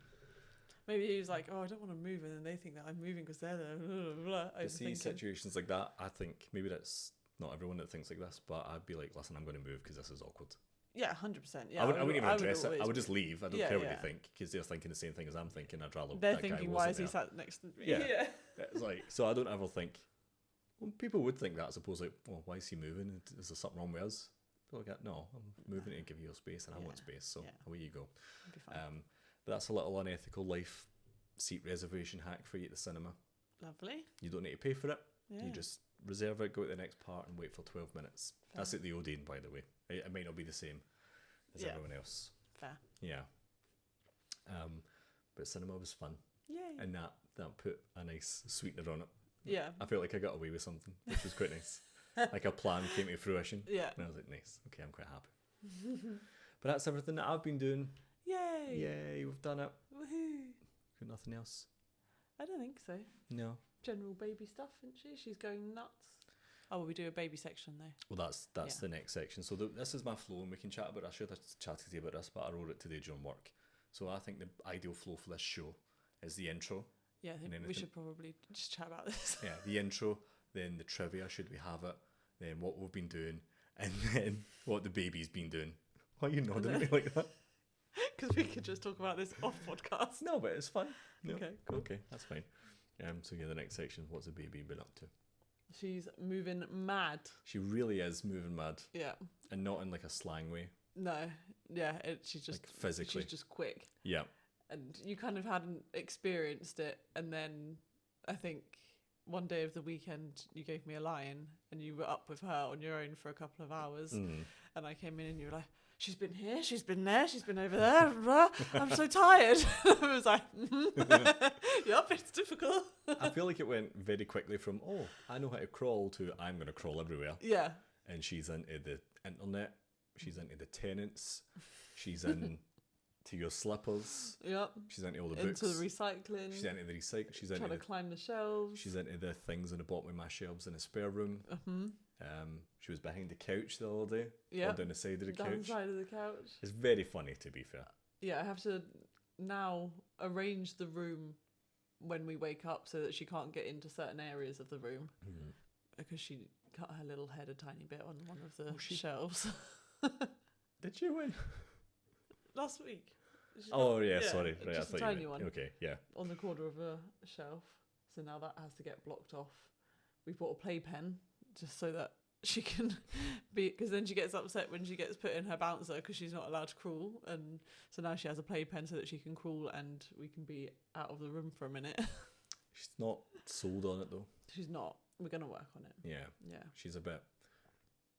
Speaker 1: Maybe he was like, oh, I don't want to move, and then they think that I'm moving because they're there. Blah, blah, blah.
Speaker 2: See, situations like that, I think maybe that's not everyone that thinks like this, but I'd be like, listen, I'm going to move because this is awkward.
Speaker 1: Yeah, 100%. Yeah,
Speaker 2: I wouldn't even address it. I would just leave. I don't care what they think, because they're thinking the same thing as I'm thinking. I'd rather
Speaker 1: they're thinking, why is he sat next to me?
Speaker 2: Yeah. It's so I don't ever think. Well, people would think that, I suppose. Well, why is he moving? Is there something wrong with us? People go, no, I'm moving to give you your space, and I want space. So away you go. But that's a little unethical life seat reservation hack for you at the cinema.
Speaker 1: Lovely. You
Speaker 2: don't need to pay for it. Yeah. You just reserve it, go to the next part, and wait for 12 minutes. Fair. That's at the Odeon, by the way. It might not be the same as everyone else.
Speaker 1: Fair.
Speaker 2: Yeah. But cinema was fun.
Speaker 1: Yay.
Speaker 2: And that put a nice sweetener on it.
Speaker 1: Yeah.
Speaker 2: I felt like I got away with something, which was quite nice. Like a plan came to fruition.
Speaker 1: Yeah.
Speaker 2: And I was like, nice. Okay, I'm quite happy. But that's everything that I've been doing.
Speaker 1: Yay.
Speaker 2: Yay, we've done it.
Speaker 1: Woohoo.
Speaker 2: Got nothing else?
Speaker 1: I don't think so.
Speaker 2: No.
Speaker 1: general baby stuff, isn't she? She's going nuts. Oh, well, we do a baby section though.
Speaker 2: Well, that's the next section. So this is my flow, and we can chat about it. I should have chatted to you about this, but I wrote it today during work. So I think the ideal flow for this show is the intro.
Speaker 1: Yeah, I think we should probably just chat about this.
Speaker 2: Yeah, the intro, then the trivia, should we have it, then what we've been doing, and then what the baby's been doing. Why are you nodding at me like that?
Speaker 1: Because we could just talk about this off podcast.
Speaker 2: No, but it's fun. No.
Speaker 1: Okay, cool.
Speaker 2: Okay, that's fine. So yeah, the next section, what's the baby been up to?
Speaker 1: She's moving mad.
Speaker 2: She really is moving mad.
Speaker 1: Yeah.
Speaker 2: And not in like a slang way.
Speaker 1: No. Yeah, she's just...
Speaker 2: Like physically.
Speaker 1: She's just quick.
Speaker 2: Yeah.
Speaker 1: And you kind of hadn't experienced it. And then I think one day of the weekend you gave me a lion and you were up with her on your own for a couple of hours. And I came in and you were like, she's been here, she's been there, she's been over there. I'm so tired. I was like, yep, it's difficult.
Speaker 2: I feel like it went very quickly from, oh, I know how to crawl to I'm going to crawl everywhere.
Speaker 1: Yeah.
Speaker 2: And she's into the internet. She's into the tenants. She's into your slippers.
Speaker 1: Yep.
Speaker 2: She's into all the books.
Speaker 1: Into the recycling.
Speaker 2: She's into the recycling. She's
Speaker 1: trying to climb the shelves.
Speaker 2: She's into the things on the bottom of my shelves in the spare room. She was behind the couch the other day.
Speaker 1: Yeah.
Speaker 2: Or down the side of the couch.
Speaker 1: Down the side of the couch.
Speaker 2: It's very funny, to be fair.
Speaker 1: Yeah, I have to now arrange the room when we wake up so that she can't get into certain areas of the room. Because she cut her little head a tiny bit on one of the shelves.
Speaker 2: Did you win?
Speaker 1: Last week.
Speaker 2: Sorry. Right,
Speaker 1: just
Speaker 2: I
Speaker 1: a
Speaker 2: thought
Speaker 1: tiny
Speaker 2: you
Speaker 1: one.
Speaker 2: Okay, yeah.
Speaker 1: On the corner of a shelf. So now that has to get blocked off. We bought a playpen just so that she can be, because then she gets upset when she gets put in her bouncer because she's not allowed to crawl, and so now she has a playpen so that she can crawl and we can be out of the room for a minute.
Speaker 2: She's not sold on it though.
Speaker 1: She's not. We're gonna work on it.
Speaker 2: Yeah.
Speaker 1: Yeah.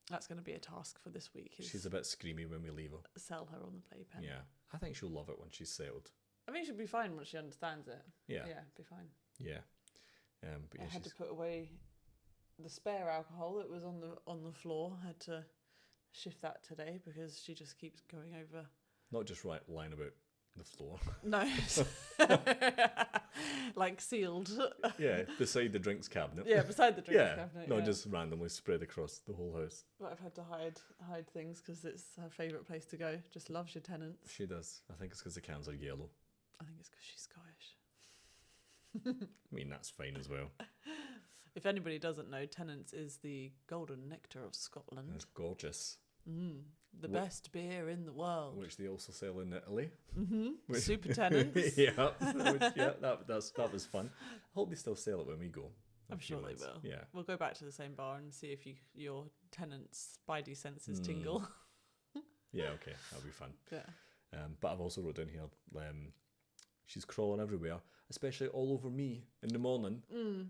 Speaker 2: That's
Speaker 1: gonna be a task for this week.
Speaker 2: She's a bit screamy when we leave her.
Speaker 1: Sell her on the playpen.
Speaker 2: Yeah. I think she'll love it when she's settled.
Speaker 1: I think she'll be fine once she understands it.
Speaker 2: Yeah.
Speaker 1: Yeah, be fine.
Speaker 2: Yeah. But yeah,
Speaker 1: I had to put away the spare alcohol that was on the floor. I had to shift that today because she just keeps going over.
Speaker 2: Not just lying about the floor.
Speaker 1: No. Like sealed.
Speaker 2: Yeah, beside the drinks cabinet.
Speaker 1: Yeah, beside the drinks cabinet.
Speaker 2: Not just randomly spread across the whole house.
Speaker 1: But I've had to hide things because it's her favourite place to go. Just loves your tenants.
Speaker 2: She does. I think it's because the cans are yellow.
Speaker 1: I think it's because she's Scottish.
Speaker 2: I mean, that's fine as well.
Speaker 1: If anybody doesn't know, Tennent's is the golden nectar of Scotland.
Speaker 2: It's gorgeous.
Speaker 1: The best beer in the world.
Speaker 2: Which they also sell in Italy.
Speaker 1: Super Tennent's.
Speaker 2: That was fun. I hope they still sell it when we go.
Speaker 1: I'm sure they will.
Speaker 2: Yeah.
Speaker 1: We'll go back to the same bar and see if your Tennent's spidey senses tingle.
Speaker 2: Yeah, okay. That'll be fun.
Speaker 1: Yeah.
Speaker 2: But I've also wrote down here, she's crawling everywhere, especially all over me in the morning,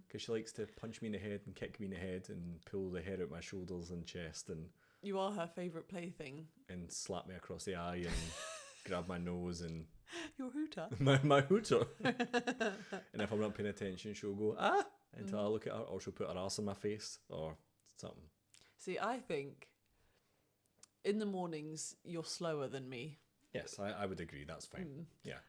Speaker 2: because she likes to punch me in the head and kick me in the head and pull the hair out my shoulders and chest and...
Speaker 1: You are her favourite plaything.
Speaker 2: And slap me across the eye and grab my nose and...
Speaker 1: Your hooter.
Speaker 2: my hooter. And if I'm not paying attention, she'll go, ah, until I look at her, or she'll put her ass on my face or something.
Speaker 1: See, I think in the mornings you're slower than me.
Speaker 2: Yes, I would agree. That's fine. Yeah.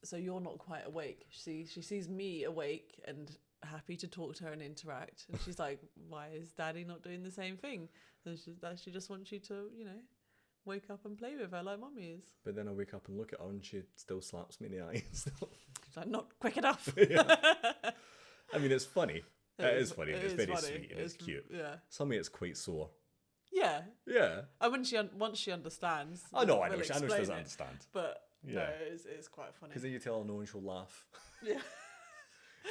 Speaker 1: So you're not quite awake. She sees me awake and happy to talk to her and interact, and she's like, "Why is Daddy not doing the same thing?" And she just wants you to, wake up and play with her like Mummy is.
Speaker 2: But then I wake up and look at her, and she still slaps me in the eye.
Speaker 1: She's like, "Not quick enough."
Speaker 2: I mean, it's funny. It is funny. It's very
Speaker 1: funny.
Speaker 2: sweet and it's cute.
Speaker 1: Yeah.
Speaker 2: Some of it's quite sore.
Speaker 1: Yeah.
Speaker 2: Yeah.
Speaker 1: And once she understands.
Speaker 2: Oh no, I know she doesn't understand.
Speaker 1: But no, it's quite funny.
Speaker 2: Because then you tell her no and she'll laugh.
Speaker 1: Yeah.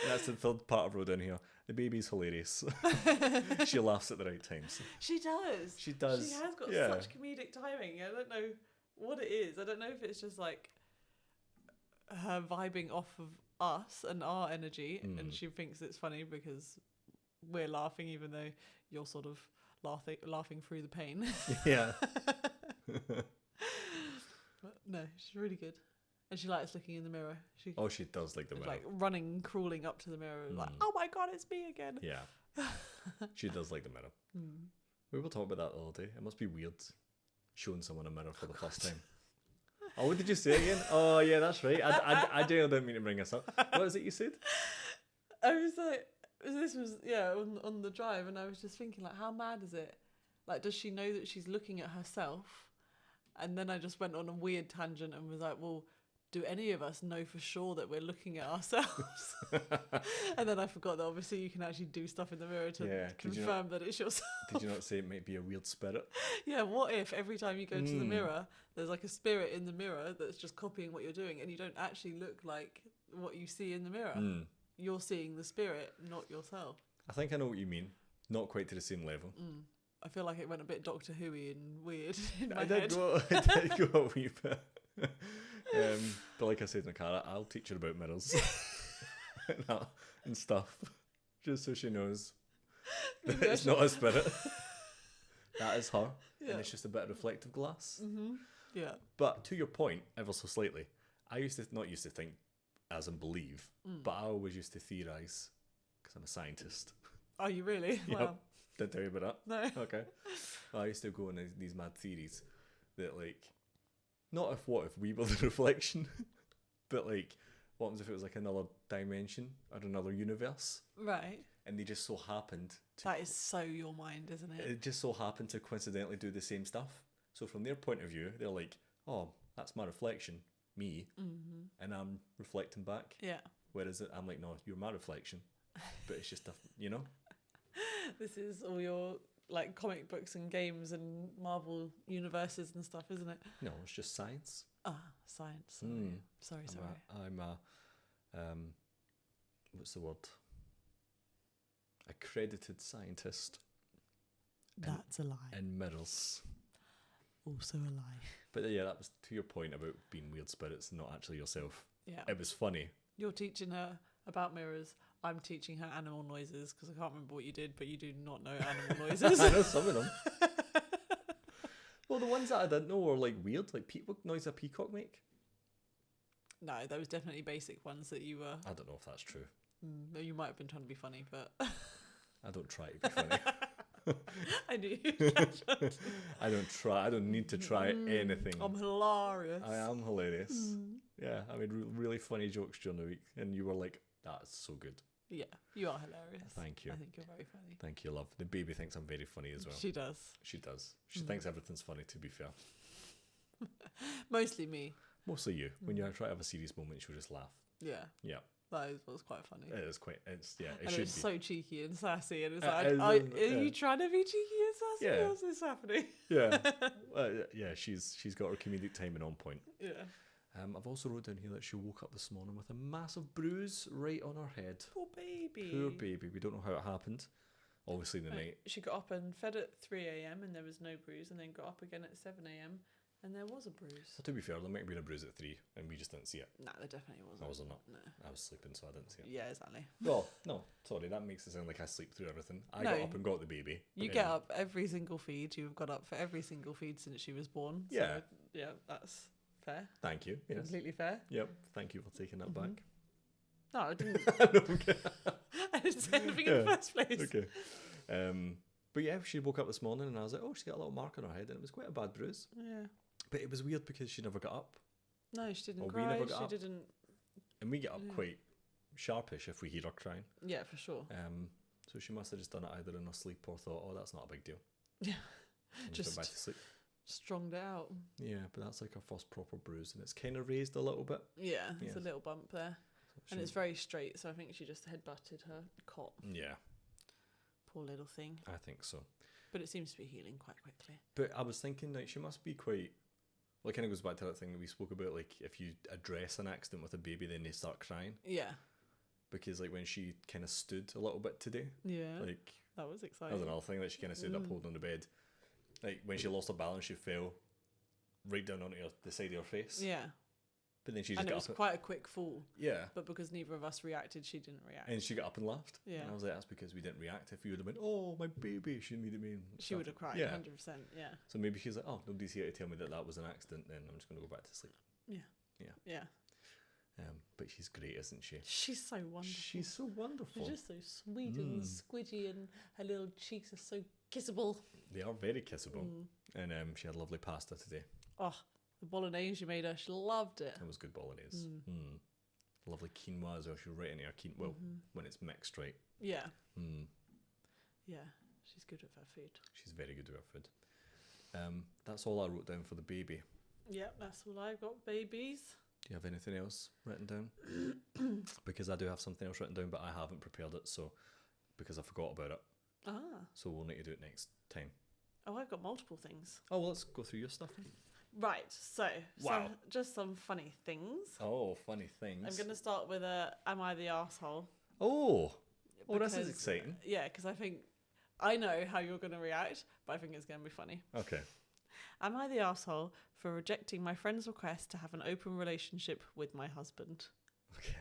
Speaker 2: And that's the third part I wrote in here. The baby's hilarious. She laughs at the right times.
Speaker 1: She does.
Speaker 2: She does.
Speaker 1: She has got such comedic timing. I don't know what it is. I don't know if it's just like her vibing off of us and our energy, and she thinks it's funny because we're laughing, even though you're sort of laughing through the pain.
Speaker 2: Yeah.
Speaker 1: But no, she's really good. And she likes looking in the mirror.
Speaker 2: She does like the mirror.
Speaker 1: Like running, crawling up to the mirror, like, oh my God, it's me again.
Speaker 2: Yeah. She does like the mirror. We were talking about that the other day. It must be weird showing someone a mirror for the first time. Oh, what did you say again? Oh, yeah, that's right. I didn't mean to bring this up. What is it you said?
Speaker 1: I was like, this was on the drive, and I was just thinking like, how mad is it? Like, does she know that she's looking at herself? And then I just went on a weird tangent and was like, well, do any of us know for sure that we're looking at ourselves? And then I forgot that obviously you can actually do stuff in the mirror to confirm that it's yourself.
Speaker 2: Did you not say it might be a weird spirit?
Speaker 1: Yeah, what if every time you go to the mirror, there's like a spirit in the mirror that's just copying what you're doing, and you don't actually look like what you see in the mirror? You're seeing the spirit, not yourself.
Speaker 2: I think I know what you mean. Not quite to the same level.
Speaker 1: I feel like it went a bit Doctor Who-y and weird in my
Speaker 2: I
Speaker 1: head.
Speaker 2: did go a wee bit. But like I said in the car, I'll teach her about mirrors and stuff, just so she knows that it's not a spirit. That is her, and it's just a bit of reflective glass.
Speaker 1: Yeah.
Speaker 2: But to your point, ever so slightly, I not used to think as in believe, but I always used to theorise because I'm a scientist.
Speaker 1: Are you really?
Speaker 2: Yep.
Speaker 1: Wow.
Speaker 2: Didn't tell you about that.
Speaker 1: No.
Speaker 2: Okay. I used to go on these mad theories that, like, not what if we were the reflection, but like, what happens if it was like another dimension or another universe?
Speaker 1: Right.
Speaker 2: And they just so happened to.
Speaker 1: That is so your mind, isn't it?
Speaker 2: It just so happened to coincidentally do the same stuff. So from their point of view, they're like, oh, that's my reflection, me, and I'm reflecting back.
Speaker 1: Yeah.
Speaker 2: Whereas I'm like, no, you're my reflection, but it's just
Speaker 1: This is all your like comic books and games and Marvel universes and stuff, isn't it?
Speaker 2: No, it's just science.
Speaker 1: Science. Sorry.
Speaker 2: I'm a what's the word? Accredited scientist.
Speaker 1: That's a lie.
Speaker 2: In mirrors.
Speaker 1: Also a lie.
Speaker 2: But yeah, that was to your point about being weird spirits and not actually yourself.
Speaker 1: Yeah.
Speaker 2: It was funny.
Speaker 1: You're teaching her about mirrors. I'm teaching her animal noises because I can't remember what you did, but you do not know animal noises.
Speaker 2: I know some of them. Well, the ones that I didn't know were like weird, like what noise a peacock make?
Speaker 1: No, there was definitely basic ones that you were.
Speaker 2: I don't know if that's true.
Speaker 1: No, you might have been trying to be funny, but
Speaker 2: I don't try to be funny.
Speaker 1: I knew.
Speaker 2: I don't try. I don't need to try anything.
Speaker 1: I'm hilarious.
Speaker 2: I am hilarious. Yeah, I made really funny jokes during the week, and you were like, "That's so good."
Speaker 1: Yeah, you are hilarious.
Speaker 2: Thank you.
Speaker 1: I think you're very funny.
Speaker 2: Thank you, love. The baby thinks I'm very funny as well.
Speaker 1: She does.
Speaker 2: She does. She thinks everything's funny, to be fair.
Speaker 1: Mostly me.
Speaker 2: Mostly you. When you try to have a serious moment, she'll just laugh.
Speaker 1: Yeah.
Speaker 2: Yeah.
Speaker 1: That was quite funny.
Speaker 2: It is quite, it
Speaker 1: and
Speaker 2: should
Speaker 1: it's
Speaker 2: be.
Speaker 1: So cheeky and sassy, and it's
Speaker 2: It
Speaker 1: like,
Speaker 2: is,
Speaker 1: are you trying to be cheeky and sassy?
Speaker 2: Yeah.
Speaker 1: What's this happening?
Speaker 2: Yeah. Yeah, she's got her comedic timing on point.
Speaker 1: Yeah.
Speaker 2: I've also wrote down here that she woke up this morning with a massive bruise right on her head.
Speaker 1: Poor baby.
Speaker 2: Poor baby. We don't know how it happened. Obviously in the night.
Speaker 1: She got up and fed at 3 a.m. and there was no bruise, and then got up again at 7 a.m. and there was a bruise.
Speaker 2: So to be fair, there might have been a bruise at 3 and we just didn't see it.
Speaker 1: Nah, there definitely wasn't.
Speaker 2: I was not.
Speaker 1: No.
Speaker 2: I was sleeping, so I didn't see it.
Speaker 1: Yeah, exactly.
Speaker 2: Well, no, sorry, that makes it sound like I sleep through everything. I got up and got the baby.
Speaker 1: You get up every single feed. You've got up for every single feed since she was born. So,
Speaker 2: Yeah.
Speaker 1: Yeah, that's fair.
Speaker 2: Thank you. Yes.
Speaker 1: Completely fair.
Speaker 2: Yep. Thank you for taking that back.
Speaker 1: No, I didn't.
Speaker 2: Okay.
Speaker 1: I didn't say anything in the first place.
Speaker 2: Okay. But yeah, she woke up this morning and I was like, oh, she's got a little mark on her head, and it was quite a bad bruise.
Speaker 1: Yeah.
Speaker 2: But it was weird because she never got up.
Speaker 1: No, she didn't
Speaker 2: Or we
Speaker 1: cry.
Speaker 2: never got
Speaker 1: She
Speaker 2: up.
Speaker 1: didn't.
Speaker 2: And we get up quite sharpish if we hear her crying.
Speaker 1: Yeah, for sure.
Speaker 2: So she must have just done it either in her sleep or thought, oh, that's not a big deal.
Speaker 1: Yeah.
Speaker 2: And
Speaker 1: Just
Speaker 2: went back to sleep.
Speaker 1: stronged it out.
Speaker 2: Yeah, but that's like her first proper bruise, and it's kind of raised a little bit.
Speaker 1: Yeah, there's
Speaker 2: Yes.
Speaker 1: a little bump there.
Speaker 2: So
Speaker 1: And it's very straight, so I think she just headbutted her cot.
Speaker 2: yeah,
Speaker 1: Poor little thing.
Speaker 2: I think so.
Speaker 1: But it seems to be healing quite quickly.
Speaker 2: But I was thinking, like, she must be quite. Well, it kind of goes back to that thing that we spoke about, like, if you address an accident with a baby, then they start crying.
Speaker 1: Yeah.
Speaker 2: Because, like, when she kind of stood a little bit today,
Speaker 1: Yeah.
Speaker 2: like,
Speaker 1: That was
Speaker 2: that
Speaker 1: exciting.
Speaker 2: was another thing that she kind of stood up holding on the bed. Like, when she lost her balance, she fell right down onto the side of her face.
Speaker 1: Yeah.
Speaker 2: But then she just
Speaker 1: And it
Speaker 2: got
Speaker 1: was
Speaker 2: up.
Speaker 1: quite a quick fall.
Speaker 2: Yeah.
Speaker 1: But because neither of us reacted, she didn't react.
Speaker 2: And she got up and laughed.
Speaker 1: Yeah.
Speaker 2: And I was like, that's because we didn't react. If you would have been, oh, my baby, she needed me.
Speaker 1: She would have cried,
Speaker 2: Yeah.
Speaker 1: 100%. Yeah.
Speaker 2: So maybe she's like, oh, nobody's here to tell me that that was an accident, then I'm just going to go back to sleep.
Speaker 1: Yeah.
Speaker 2: But she's great, isn't she?
Speaker 1: She's so wonderful.
Speaker 2: She's so wonderful.
Speaker 1: She's just so sweet and squidgy, and her little cheeks are so kissable.
Speaker 2: They are very kissable. And she had lovely pasta today.
Speaker 1: Oh, the bolognese you made her, she loved it.
Speaker 2: It was good bolognese. lovely quinoa as well. She'll write in her quinoa. Well, when it's mixed right.
Speaker 1: Yeah. Yeah, she's good with her food.
Speaker 2: She's very good with her food. That's all I wrote down for the baby.
Speaker 1: Yep, that's all I've got, babies.
Speaker 2: Do you have anything else written down? Because I do have something else written down, but I haven't prepared it, so because I forgot about it. So we'll need to do it next time.
Speaker 1: Oh, I've got multiple things.
Speaker 2: Oh, well, let's go through your stuff then.
Speaker 1: Right, so
Speaker 2: Wow.
Speaker 1: just some funny things.
Speaker 2: Oh, funny things.
Speaker 1: I'm going to start with am I the arsehole?
Speaker 2: Oh, this is
Speaker 1: Because-
Speaker 2: exciting.
Speaker 1: Yeah, because I know how you're going to react, but I think it's going to be funny.
Speaker 2: Okay.
Speaker 1: Am I the arsehole for rejecting my friend's request to have an open relationship with my husband?
Speaker 2: Okay.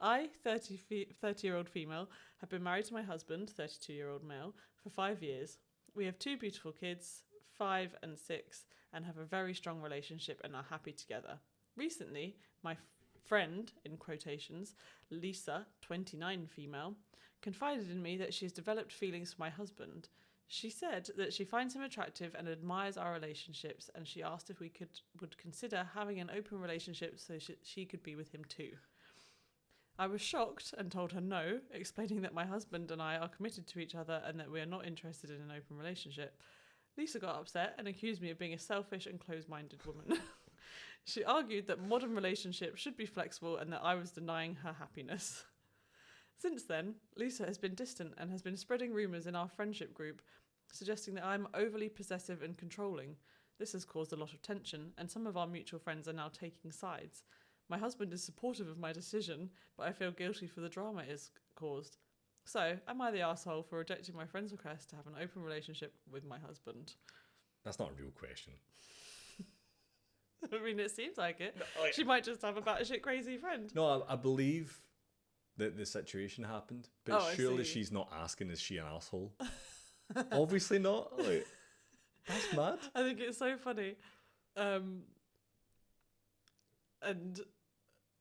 Speaker 1: I, 30-year-old female, have been married to my husband, 32-year-old male, for 5 years. We have 2 beautiful kids, 5 and 6, and have a very strong relationship and are happy together. Recently, my friend, in quotations, Lisa, 29 female, confided in me that she has developed feelings for my husband. She said that she finds him attractive and admires our relationships, and she asked if we would consider having an open relationship so she could be with him too. I was shocked and told her no, explaining that my husband and I are committed to each other and that we are not interested in an open relationship. Lisa got upset and accused me of being a selfish and close-minded woman. She argued that modern relationships should be flexible and that I was denying her happiness. Since then, Lisa has been distant and has been spreading rumours in our friendship group, suggesting that I'm overly possessive and controlling. This has caused a lot of tension, and some of our mutual friends are now taking sides. My husband is supportive of my decision, but I feel guilty for the drama it has caused. So, am I the arsehole for rejecting my friend's request to have an open relationship with my husband?
Speaker 2: That's not a real question.
Speaker 1: I mean, it seems like it.
Speaker 2: No,
Speaker 1: She might just have a batshit crazy friend.
Speaker 2: No, I believe that the situation happened, but
Speaker 1: I
Speaker 2: surely
Speaker 1: see.
Speaker 2: she's not asking, is she an asshole? Obviously not. Like, that's mad.
Speaker 1: I think it's so funny. And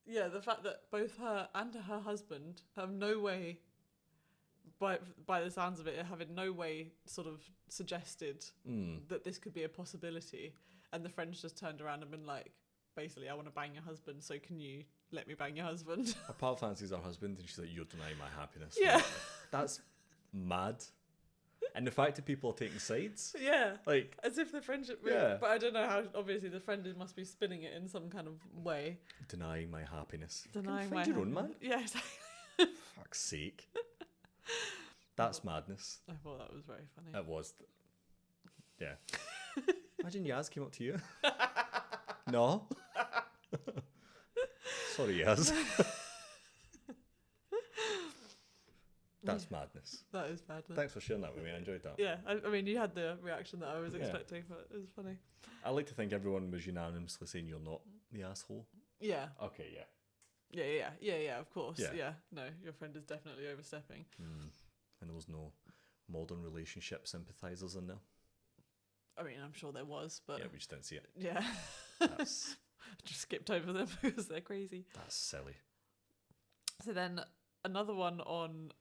Speaker 1: yeah, the fact that both her and her husband have no way, by the sounds of it, have in no way sort of suggested that this could be a possibility. And the friends just turned around and been like, basically, I want to bang your husband, so can you let me bang your husband?
Speaker 2: Her pal fancies her husband, and she's like, you're denying my happiness.
Speaker 1: Yeah.
Speaker 2: Like, that's mad. And the fact that people are taking sides.
Speaker 1: Yeah.
Speaker 2: Like,
Speaker 1: As if the friendship...
Speaker 2: Yeah.
Speaker 1: But I don't know how... Obviously, the friend must be spinning it in some kind of way.
Speaker 2: denying my happiness.
Speaker 1: Denying
Speaker 2: Find
Speaker 1: my...
Speaker 2: your own, man.
Speaker 1: Yeah, exactly.
Speaker 2: Fuck's sake. That's madness.
Speaker 1: I thought that was very funny.
Speaker 2: It was. Yeah. Imagine Yaz came up to you. No. Sorry, Yaz. That's madness.
Speaker 1: That is bad.
Speaker 2: Thanks for sharing that with me. I enjoyed that.
Speaker 1: Yeah, I mean, you had the reaction that I was
Speaker 2: Yeah.
Speaker 1: expecting, but it was funny.
Speaker 2: I like to think everyone was unanimously saying you're not the asshole.
Speaker 1: Yeah.
Speaker 2: Okay, yeah.
Speaker 1: Yeah, of course.
Speaker 2: Yeah.
Speaker 1: Yeah. No, your friend is definitely overstepping.
Speaker 2: And there was no modern relationship sympathisers in there.
Speaker 1: I mean, I'm sure there was, but
Speaker 2: Yeah, we just didn't see it.
Speaker 1: yeah.
Speaker 2: That's
Speaker 1: Just skipped over them because they're crazy.
Speaker 2: silly.
Speaker 1: So then another one on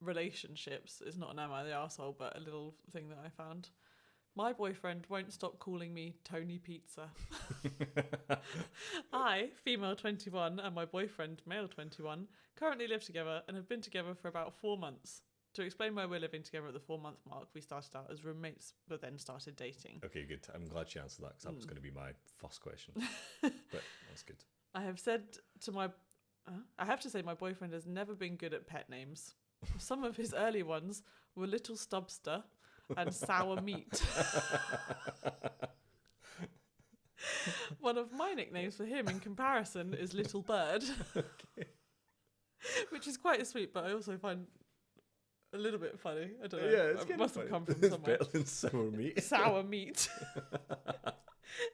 Speaker 1: relationships is not an am I the arsehole, but a little thing that I found. My boyfriend won't stop calling me Tony Pizza. I, female 21, and my boyfriend, male 21, currently live together and have been together for about 4 months. To explain why we're living together at the 4-month mark, we started out as roommates, but then started dating.
Speaker 2: Okay, good. I'm glad she answered that because that was going to be my first question. But that's good.
Speaker 1: I have to say my boyfriend has never been good at pet names. Some of his early ones were Little Stubster and Sour Meat. One of my nicknames for him in comparison is Little Bird, which is quite sweet, but I also find a little bit funny. I don't know.
Speaker 2: Yeah, it's
Speaker 1: it must have come from
Speaker 2: It's
Speaker 1: somewhere.
Speaker 2: better than sour meat.
Speaker 1: Sour Meat.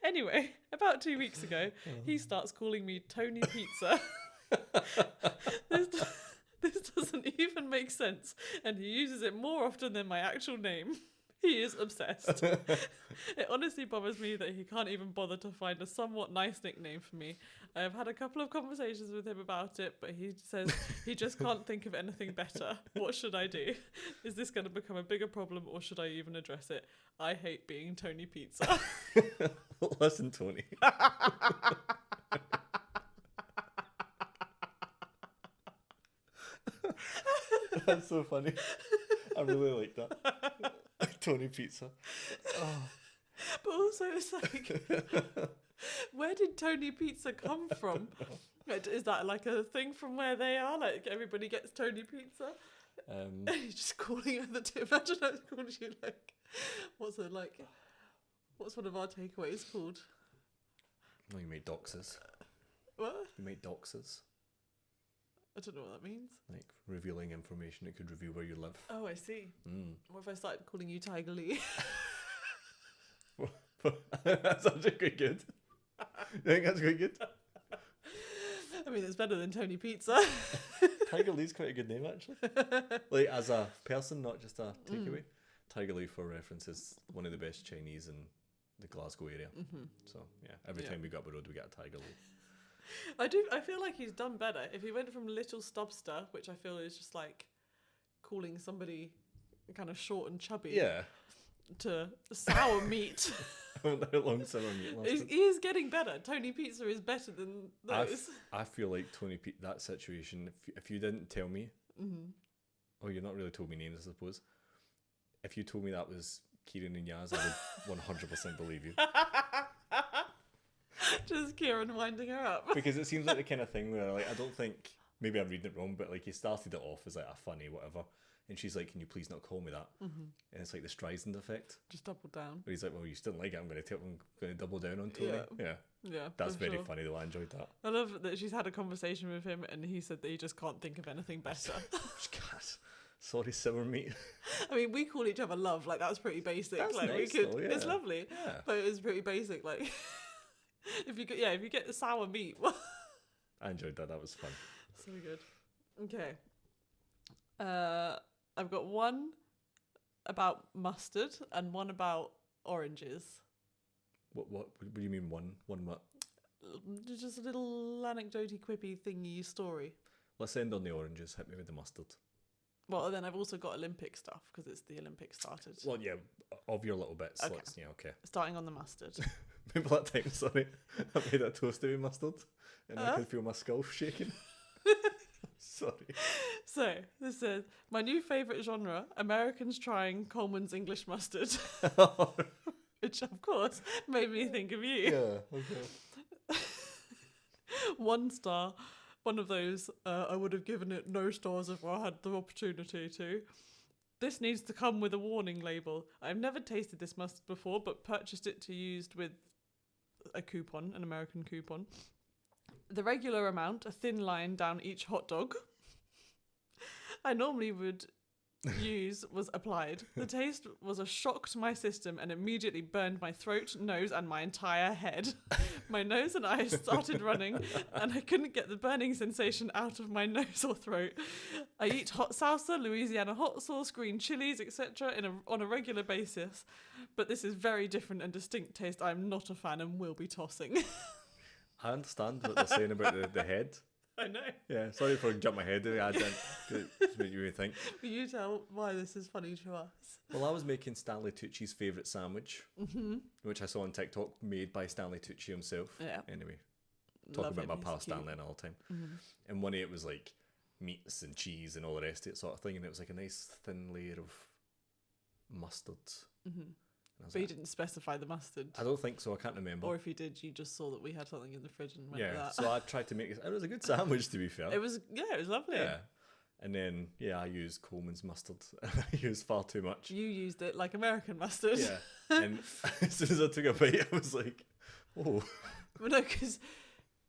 Speaker 1: Anyway, about 2 weeks ago, he starts calling me Tony Pizza. This doesn't even make sense, and he uses it more often than my actual name. He is obsessed. It honestly bothers me that he can't even bother to find a somewhat nice nickname for me. I have had a couple of conversations with him about it, but he says he just can't think of anything better. What should I do? Is this going to become a bigger problem, or should I even address it? I hate being Tony Pizza.
Speaker 2: Listen, Tony. That's so funny. I really like that. Tony Pizza. Oh.
Speaker 1: But also, it's like, where did Tony Pizza come from? Like, is that like a thing from where they are? Like, everybody gets Tony Pizza? And you're just calling her the two. Imagine I called you like, what's one of our takeaways called?
Speaker 2: Well, you make doxes.
Speaker 1: What?
Speaker 2: You make doxes.
Speaker 1: I don't know what that means. Like
Speaker 2: revealing information that could reveal where you live.
Speaker 1: Oh, I see. What if I started calling you Tiger Lee?
Speaker 2: That's actually quite good. You think that's quite good?
Speaker 1: I mean, it's better than Tony Pizza.
Speaker 2: Tiger Lee's quite a good name, actually. Like, as a person, not just a takeaway. Tiger Lee, for reference, is one of the best Chinese in the Glasgow area. So, yeah, every time we go up the road, we get a Tiger Lee.
Speaker 1: I feel like he's done better. If he went from Little Stubster, which I feel is just like calling somebody kind of short and chubby, to sour meat.
Speaker 2: I wonder how long sour meat lasted.
Speaker 1: He is getting better. Tony Pizza is better than those.
Speaker 2: I feel like that situation, if you didn't tell me, oh, you're not really told me names, I suppose. If you told me that was Kieran and Yaz, I would 100% believe you.
Speaker 1: Just Kieran winding her up.
Speaker 2: Because it seems like the kind of thing where, like, I don't think, maybe I'm reading it wrong, but like he started it off as like a funny whatever, and she's like, "Can you please not call me that?" And it's like the Streisand effect.
Speaker 1: Just double down.
Speaker 2: Where he's like, "Well, you still like it. I'm going to double down on Tony." Yeah. That's very funny though. I enjoyed that.
Speaker 1: I love that she's had a conversation with him, and he said that he just can't think of anything better.
Speaker 2: Sorry, sour meat.
Speaker 1: I mean, we call each other love. Like, that's pretty basic.
Speaker 2: That's
Speaker 1: like
Speaker 2: nice,
Speaker 1: we could.
Speaker 2: though, yeah.
Speaker 1: It's lovely.
Speaker 2: Yeah.
Speaker 1: But it's pretty basic. Like, if you get the sour meat.
Speaker 2: I enjoyed that. That was fun.
Speaker 1: So good. Okay. I've got one about mustard and one about oranges.
Speaker 2: What do you mean one what?
Speaker 1: Just a little anecdoty, quippy thingy story.
Speaker 2: Let's end on the oranges. Hit me with the mustard.
Speaker 1: Well, then I've also got Olympic stuff because it's the Olympics started.
Speaker 2: Well, yeah, of your little bits.
Speaker 1: Okay.
Speaker 2: Okay.
Speaker 1: Starting on the mustard.
Speaker 2: Remember that time, sorry, I made a toasty with mustard and I could feel my skull shaking. Sorry.
Speaker 1: So, this says, my new favourite genre, Americans trying Coleman's English mustard. Which, of course, made me think of you.
Speaker 2: Yeah, okay.
Speaker 1: 1 star. One of those, I would have given it no stars if I had the opportunity to. This needs to come with a warning label. I've never tasted this mustard before, but purchased it to use with a coupon, an American coupon. The regular amount, a thin line down each hot dog, I normally would use was applied. The taste was a shock to my system and immediately burned my throat, nose, and my entire head. My nose and eyes started running, and I couldn't get the burning sensation out of my nose or throat. I eat hot salsa, Louisiana hot sauce, green chilies, etc. on a regular basis, but this is very different and distinct taste. I'm not a fan and will be tossing.
Speaker 2: I understand what they're saying about the head.
Speaker 1: I know.
Speaker 2: Yeah, sorry for jumping my head. I didn't. It's what you think.
Speaker 1: Will you tell why this is funny to us?
Speaker 2: Well, I was making Stanley Tucci's favourite sandwich, which I saw on TikTok, made by Stanley Tucci himself.
Speaker 1: Yeah.
Speaker 2: Anyway, talking about my pal Stanley all the time. And one of it was like meats and cheese and all the rest of it sort of thing, and it was like a nice thin layer of mustard.
Speaker 1: But you didn't specify the mustard.
Speaker 2: I don't think so. I can't remember.
Speaker 1: Or if you did, you just saw that we had something in the fridge and went with that.
Speaker 2: So I tried to make it. It was a good sandwich, to be fair.
Speaker 1: It was lovely.
Speaker 2: Yeah. And then, I used Coleman's mustard. I used far too much.
Speaker 1: You used it like American mustard.
Speaker 2: Yeah. And as soon as I took a bite, I was like, oh.
Speaker 1: Well, no, because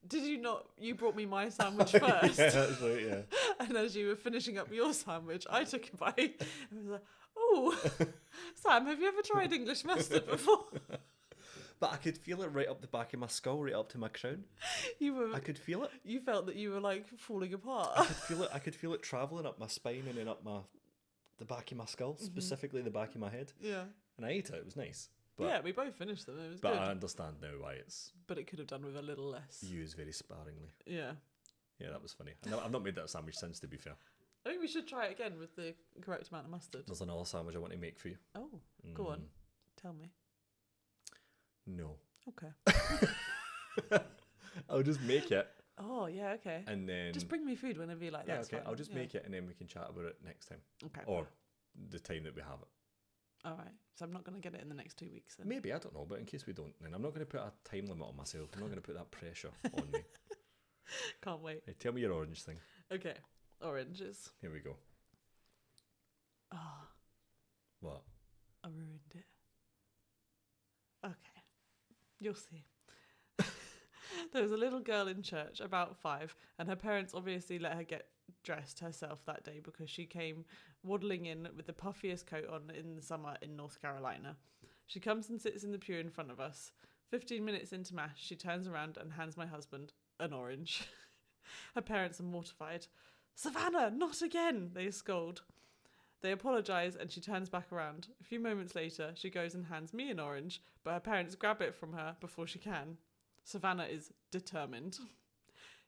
Speaker 1: did you not? You brought me my sandwich first.
Speaker 2: Yeah, that's right, yeah.
Speaker 1: And as you were finishing up your sandwich, I took a bite and was like, oh, Sam, have you ever tried English mustard before?
Speaker 2: But I could feel it right up the back of my skull, right up to my crown. I could feel it.
Speaker 1: You felt that you were like falling apart.
Speaker 2: I could feel it travelling up my spine and then up the back of my skull, specifically the back of my head.
Speaker 1: Yeah.
Speaker 2: And I ate it. It was nice. But,
Speaker 1: yeah, we both finished them. It was
Speaker 2: but
Speaker 1: good.
Speaker 2: I understand now why it's.
Speaker 1: But it could have done with a little less.
Speaker 2: Used very sparingly.
Speaker 1: Yeah.
Speaker 2: Yeah, that was funny. I've not made that sandwich since, to be fair.
Speaker 1: I think we should try it again with the correct amount of mustard.
Speaker 2: There's another sandwich I want to make for you.
Speaker 1: Oh, go on. Tell me.
Speaker 2: No.
Speaker 1: Okay.
Speaker 2: I'll just make it
Speaker 1: Oh, yeah, okay.
Speaker 2: And then...
Speaker 1: Just bring me food whenever you like.
Speaker 2: Yeah,
Speaker 1: That's
Speaker 2: okay.
Speaker 1: fine.
Speaker 2: I'll just make it and then we can chat about it next time.
Speaker 1: Okay.
Speaker 2: Or the time that we have it.
Speaker 1: All right. So I'm not going to get it in the next 2 weeks then.
Speaker 2: Maybe, I don't know. But in case we don't, then I'm not going to put a time limit on myself. I'm not going to put that pressure on me.
Speaker 1: Can't wait.
Speaker 2: Hey, tell me your orange thing.
Speaker 1: Okay. Oranges.
Speaker 2: Here we go.
Speaker 1: Oh,
Speaker 2: What?
Speaker 1: I ruined it. Okay. You'll see. There was a little girl in church, about 5, and her parents obviously let her get dressed herself that day because she came waddling in with the puffiest coat on in the summer in North Carolina. She comes and sits in the pew in front of us. 15 minutes into mass, she turns around and hands my husband an orange. Her parents are mortified. "Savannah, not again!" they scold. They apologise and she turns back around. A few moments later, she goes and hands me an orange, but her parents grab it from her before she can. Savannah is determined.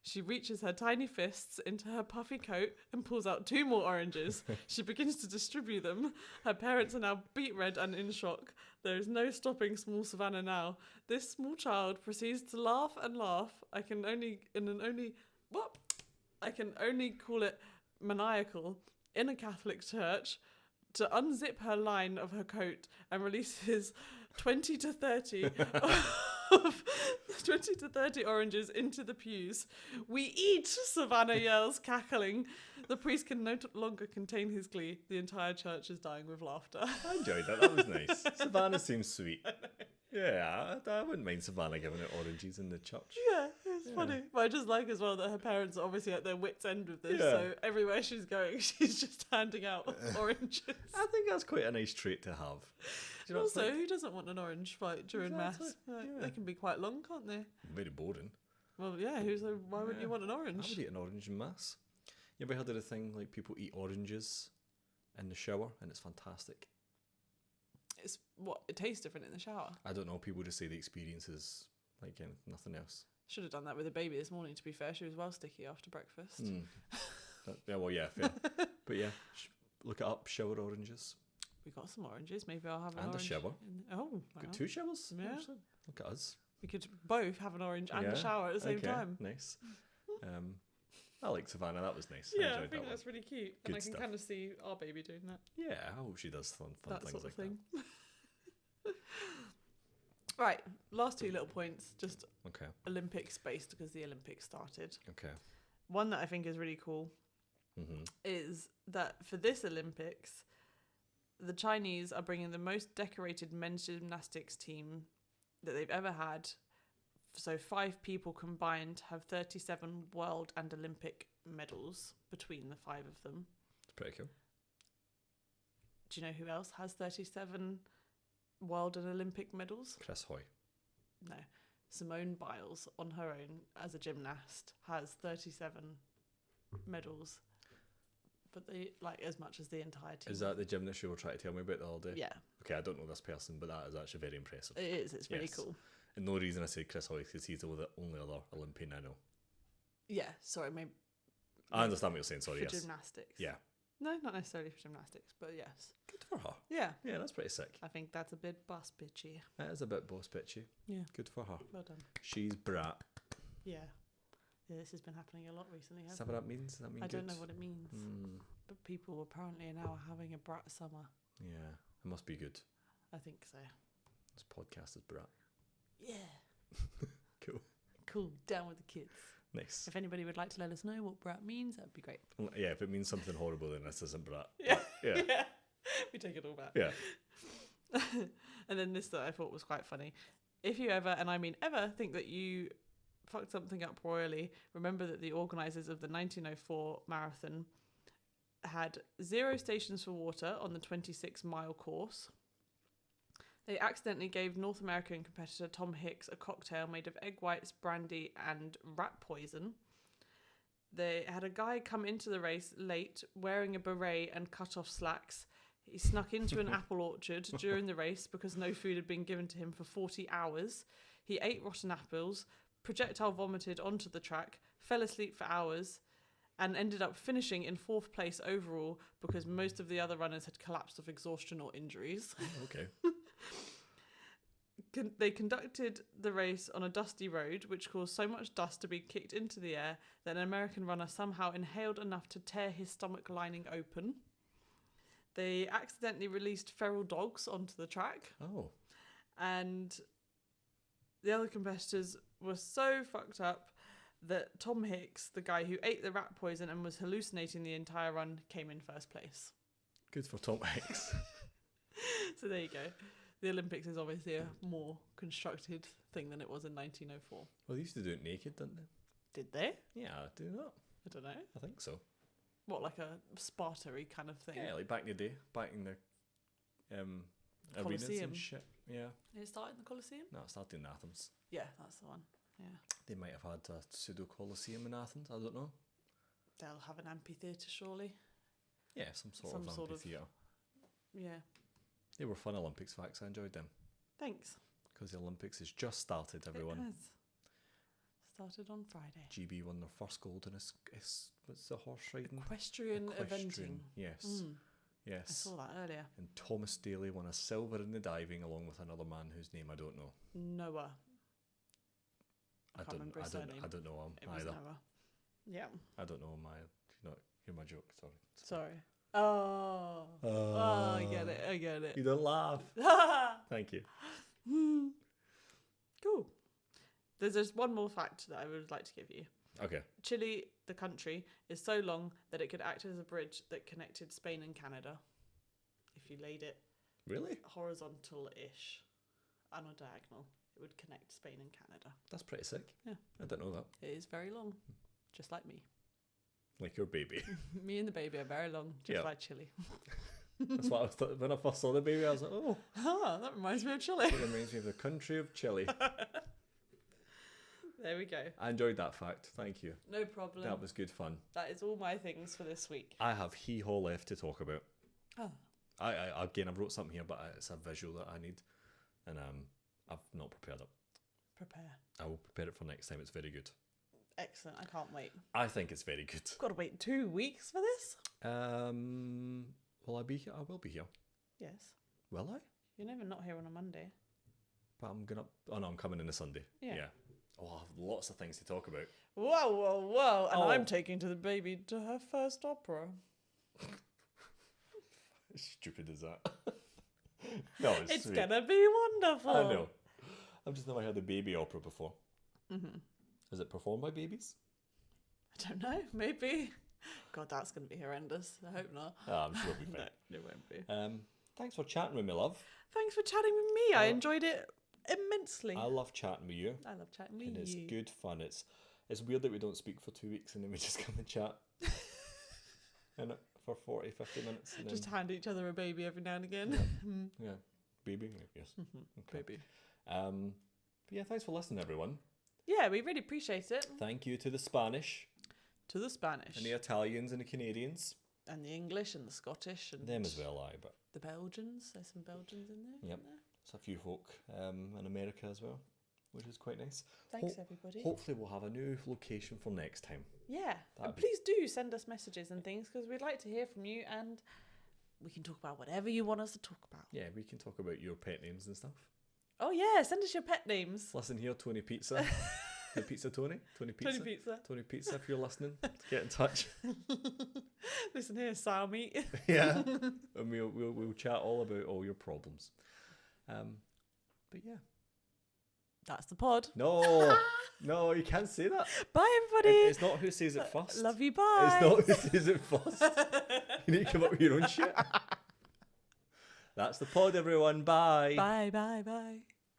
Speaker 1: She reaches her tiny fists into her puffy coat and pulls out 2 more oranges. She begins to distribute them. Her parents are now beet red and in shock. There is no stopping small Savannah now. This small child proceeds to laugh and laugh. I can only call it maniacal in a Catholic church, to unzip her line of her coat and releases 20 to 30 oranges into the pews. "We eat!" Savannah yells, cackling. The priest can no longer contain his glee. The entire church is dying with laughter.
Speaker 2: I enjoyed that. That was nice. Savannah seems sweet. Yeah, I wouldn't mind Savannah giving it oranges in the church.
Speaker 1: Yeah, it's funny. But I just like as well that her parents are obviously at their wits' end with this.
Speaker 2: Yeah.
Speaker 1: So everywhere she's going, she's just handing out oranges.
Speaker 2: I think that's quite a nice trait to have. Do you not
Speaker 1: Also,
Speaker 2: think?
Speaker 1: who doesn't want an orange like during
Speaker 2: Exactly,
Speaker 1: mass? Like,
Speaker 2: yeah.
Speaker 1: They can be quite long, can't they?
Speaker 2: Very boring.
Speaker 1: Well, yeah. Why wouldn't you want an
Speaker 2: I
Speaker 1: orange?
Speaker 2: would eat an orange in mass. You ever heard of the thing like people eat oranges in the shower and it's fantastic?
Speaker 1: It tastes different in the shower.
Speaker 2: I don't know. People just say the experience is like nothing else.
Speaker 1: Should have done that with the baby this morning. To be fair, she was well sticky after breakfast.
Speaker 2: Yeah, well, yeah, fair. But yeah, look it up. Shower oranges.
Speaker 1: We got some oranges. Maybe I'll have an
Speaker 2: And a
Speaker 1: orange.
Speaker 2: shower.
Speaker 1: Oh,
Speaker 2: Got
Speaker 1: wow.
Speaker 2: 2 showers.
Speaker 1: Yeah.
Speaker 2: Actually. Look at us.
Speaker 1: We could both have an orange and
Speaker 2: Yeah,
Speaker 1: a shower at the same
Speaker 2: okay,
Speaker 1: time.
Speaker 2: Nice. I like Savannah. That was nice. I
Speaker 1: Yeah, I
Speaker 2: enjoyed
Speaker 1: think
Speaker 2: that
Speaker 1: that's
Speaker 2: one.
Speaker 1: really cute.
Speaker 2: Good
Speaker 1: and I can
Speaker 2: stuff.
Speaker 1: kind of see our baby doing that.
Speaker 2: Yeah, I hope she does fun
Speaker 1: that
Speaker 2: things
Speaker 1: sort
Speaker 2: like
Speaker 1: of thing. Right, last 2 little points, just
Speaker 2: that. Okay.
Speaker 1: Olympics based because the Olympics started.
Speaker 2: Okay.
Speaker 1: One that I think is really cool
Speaker 2: Mm-hmm.
Speaker 1: is that for this Olympics, the Chinese are bringing the most decorated men's gymnastics team that they've ever had. So 5 people combined have 37 world and Olympic medals between the 5 of them.
Speaker 2: It's pretty cool.
Speaker 1: Do you know who else has 37 world and Olympic medals?
Speaker 2: Chris Hoy.
Speaker 1: No. Simone Biles on her own as a gymnast has 37 medals. But they like as much as the entire team.
Speaker 2: Is that the gymnast you were trying to tell me about the other day?
Speaker 1: Yeah,
Speaker 2: Okay, I don't know this person, but that is actually very impressive.
Speaker 1: it is. It's really
Speaker 2: Yes.
Speaker 1: cool.
Speaker 2: And the only reason I said Chris Hoy is because he's the only other Olympian I know.
Speaker 1: Yeah, sorry, maybe
Speaker 2: I understand what you're saying, sorry,
Speaker 1: for
Speaker 2: yes.
Speaker 1: gymnastics.
Speaker 2: Yeah.
Speaker 1: No, not necessarily for gymnastics, but yes.
Speaker 2: Good for her.
Speaker 1: Yeah,
Speaker 2: Yeah, that's pretty sick.
Speaker 1: I think that's a bit boss bitchy.
Speaker 2: That is a bit boss bitchy.
Speaker 1: Yeah,
Speaker 2: Good for her.
Speaker 1: well done.
Speaker 2: She's brat.
Speaker 1: Yeah. This has been happening a lot recently,
Speaker 2: Is
Speaker 1: hasn't
Speaker 2: that what
Speaker 1: it?
Speaker 2: that means? Does that mean
Speaker 1: I
Speaker 2: good?
Speaker 1: don't know what it means, but people apparently are now having a brat summer.
Speaker 2: Yeah, it must be good.
Speaker 1: I think so.
Speaker 2: This podcast is brat.
Speaker 1: Yeah.
Speaker 2: Cool.
Speaker 1: Cool. Down with the kids.
Speaker 2: Nice.
Speaker 1: If anybody would like to let us know what brat means, that'd be great.
Speaker 2: Yeah, if it means something horrible, then this isn't brat.
Speaker 1: Yeah.
Speaker 2: Yeah.
Speaker 1: Yeah. We take it all back.
Speaker 2: Yeah.
Speaker 1: And then this that I thought was quite funny. If you ever, and I mean ever, think that you fucked something up royally, remember that the organisers of the 1904 marathon had 0 stations for water on the 26-mile course. They accidentally gave North American competitor Tom Hicks a cocktail made of egg whites, brandy, and rat poison. They had a guy come into the race late, wearing a beret and cut-off slacks. He snuck into an apple orchard during the race because no food had been given to him for 40 hours. He ate rotten apples, projectile vomited onto the track, fell asleep for hours, and ended up finishing in 4th place overall because most of the other runners had collapsed of exhaustion or injuries.
Speaker 2: Oh, okay.
Speaker 1: They conducted the race on a dusty road, which caused so much dust to be kicked into the air that an American runner somehow inhaled enough to tear his stomach lining open. They accidentally released feral dogs onto the track.
Speaker 2: Oh.
Speaker 1: And the other competitors were so fucked up that Tom Hicks, the guy who ate the rat poison and was hallucinating the entire run, came in first place.
Speaker 2: Good for Tom Hicks.
Speaker 1: So there you go. The Olympics is obviously a more constructed thing than it was in 1904.
Speaker 2: Well, they used to do it naked, didn't they?
Speaker 1: Did they?
Speaker 2: Yeah, do that.
Speaker 1: I don't know.
Speaker 2: I think so.
Speaker 1: What, like a Sparta-y kind of thing?
Speaker 2: Yeah, like back in the day, back in the arenas
Speaker 1: Colosseum.
Speaker 2: and shit. Yeah.
Speaker 1: Did it start in the Colosseum?
Speaker 2: No, it started in Athens.
Speaker 1: Yeah, that's the one. Yeah.
Speaker 2: They might have had a pseudo Colosseum in Athens. I don't know.
Speaker 1: They'll have an amphitheatre, surely.
Speaker 2: Yeah, some sort of amphitheatre.
Speaker 1: Yeah.
Speaker 2: They were fun Olympics facts. I enjoyed them.
Speaker 1: Thanks.
Speaker 2: Because the Olympics has just started, everyone.
Speaker 1: It has. Started on Friday.
Speaker 2: GB won their first gold in what's the horse riding?
Speaker 1: Equestrian eventing.
Speaker 2: Yes.
Speaker 1: Mm.
Speaker 2: Yes.
Speaker 1: I saw that earlier.
Speaker 2: And Thomas Daly won a silver in the diving along with another man whose name I don't know.
Speaker 1: Noah. I can't remember his surname.
Speaker 2: I don't know him
Speaker 1: It was
Speaker 2: either.
Speaker 1: Noah. Yeah.
Speaker 2: I don't know him. Hear my joke.
Speaker 1: Sorry. Oh. Oh, I get it. I get it.
Speaker 2: You don't laugh. Thank you.
Speaker 1: Cool. There's just one more fact that I would like to give you.
Speaker 2: Okay.
Speaker 1: Chile, the country, is so long that it could act as a bridge that connected Spain and Canada if you laid it
Speaker 2: Really?
Speaker 1: horizontal-ish and on a diagonal. It would connect Spain and Canada.
Speaker 2: That's pretty sick.
Speaker 1: Yeah.
Speaker 2: I didn't know that.
Speaker 1: It is very long, just like me.
Speaker 2: Like your baby.
Speaker 1: Me and the baby are very long, just
Speaker 2: Yeah.
Speaker 1: like Chile.
Speaker 2: That's what I thought when I first saw the baby. I was like, oh,
Speaker 1: Ah, that reminds me of Chile.
Speaker 2: it reminds me of the country of Chile.
Speaker 1: There we go.
Speaker 2: I enjoyed that fact. Thank you.
Speaker 1: No problem.
Speaker 2: That was good fun.
Speaker 1: That is all my things for this week.
Speaker 2: I have hee-haw left to talk about.
Speaker 1: Oh.
Speaker 2: I again, I wrote something here, but it's a visual that I need, and I've not prepared it.
Speaker 1: Prepare.
Speaker 2: I will prepare it for next time. It's very good.
Speaker 1: Excellent. I can't wait.
Speaker 2: I think it's very good.
Speaker 1: Got to wait 2 weeks for this?
Speaker 2: Will I be here? I will be here.
Speaker 1: Yes.
Speaker 2: Will I?
Speaker 1: You're never not here on a Monday.
Speaker 2: But I'm gonna. Oh no, I'm coming in a Sunday.
Speaker 1: Yeah.
Speaker 2: Oh, I have lots of things to talk about.
Speaker 1: Whoa, whoa, whoa. And
Speaker 2: Oh.
Speaker 1: I'm taking to the baby to her first opera.
Speaker 2: As stupid as that. No,
Speaker 1: It's
Speaker 2: sweet.
Speaker 1: going to be wonderful.
Speaker 2: I know. I've just never heard a baby opera before.
Speaker 1: Mm-hmm.
Speaker 2: Is it performed by babies?
Speaker 1: I don't know. Maybe. God, that's going to be horrendous. I hope not.
Speaker 2: Oh, I'm sure it'll be fine.
Speaker 1: No, it won't be.
Speaker 2: Thanks for chatting with me, love.
Speaker 1: Thanks for chatting with me. I
Speaker 2: Oh.
Speaker 1: enjoyed it immensely.
Speaker 2: I love chatting with you.
Speaker 1: I love chatting with
Speaker 2: And
Speaker 1: you.
Speaker 2: it's good fun. It's weird that we don't speak for 2 weeks and then we just come and chat and for 40, 50 minutes. And
Speaker 1: Just
Speaker 2: then,
Speaker 1: hand each other a baby every now and again.
Speaker 2: yeah, baby, yes. Okay.
Speaker 1: Baby.
Speaker 2: But yeah, thanks for listening, everyone.
Speaker 1: Yeah, we really appreciate it.
Speaker 2: Thank you to the Spanish
Speaker 1: To the Spanish.
Speaker 2: and the Italians and the Canadians.
Speaker 1: And the English and the Scottish. And
Speaker 2: Them as well, aye, but
Speaker 1: the Belgians. There's some Belgians in there.
Speaker 2: Yep.
Speaker 1: isn't there?
Speaker 2: there's a few folk in America as well, which is quite nice.
Speaker 1: Thanks, everybody.
Speaker 2: Hopefully we'll have a new location for next time.
Speaker 1: Yeah.
Speaker 2: That'd
Speaker 1: And
Speaker 2: be-
Speaker 1: please do send us messages and things because we'd like to hear from you and we can talk about whatever you want us to talk about.
Speaker 2: Yeah, we can talk about your pet names and stuff.
Speaker 1: Oh, yeah. Send us your pet names.
Speaker 2: Listen here, Tony Pizza. The Pizza Tony? Tony Pizza?
Speaker 1: Tony Pizza.
Speaker 2: Tony Pizza, if you're listening, get in touch.
Speaker 1: Listen here, sow meat.
Speaker 2: Yeah. And we'll chat all about all your problems. But yeah.
Speaker 1: That's the pod.
Speaker 2: No, no, you can't say that.
Speaker 1: Bye, everybody.
Speaker 2: It's not who says it first.
Speaker 1: Love you. Bye.
Speaker 2: It's not who says it first. You need to come up with your own shit. That's the pod, everyone. Bye.
Speaker 1: Bye, bye, bye.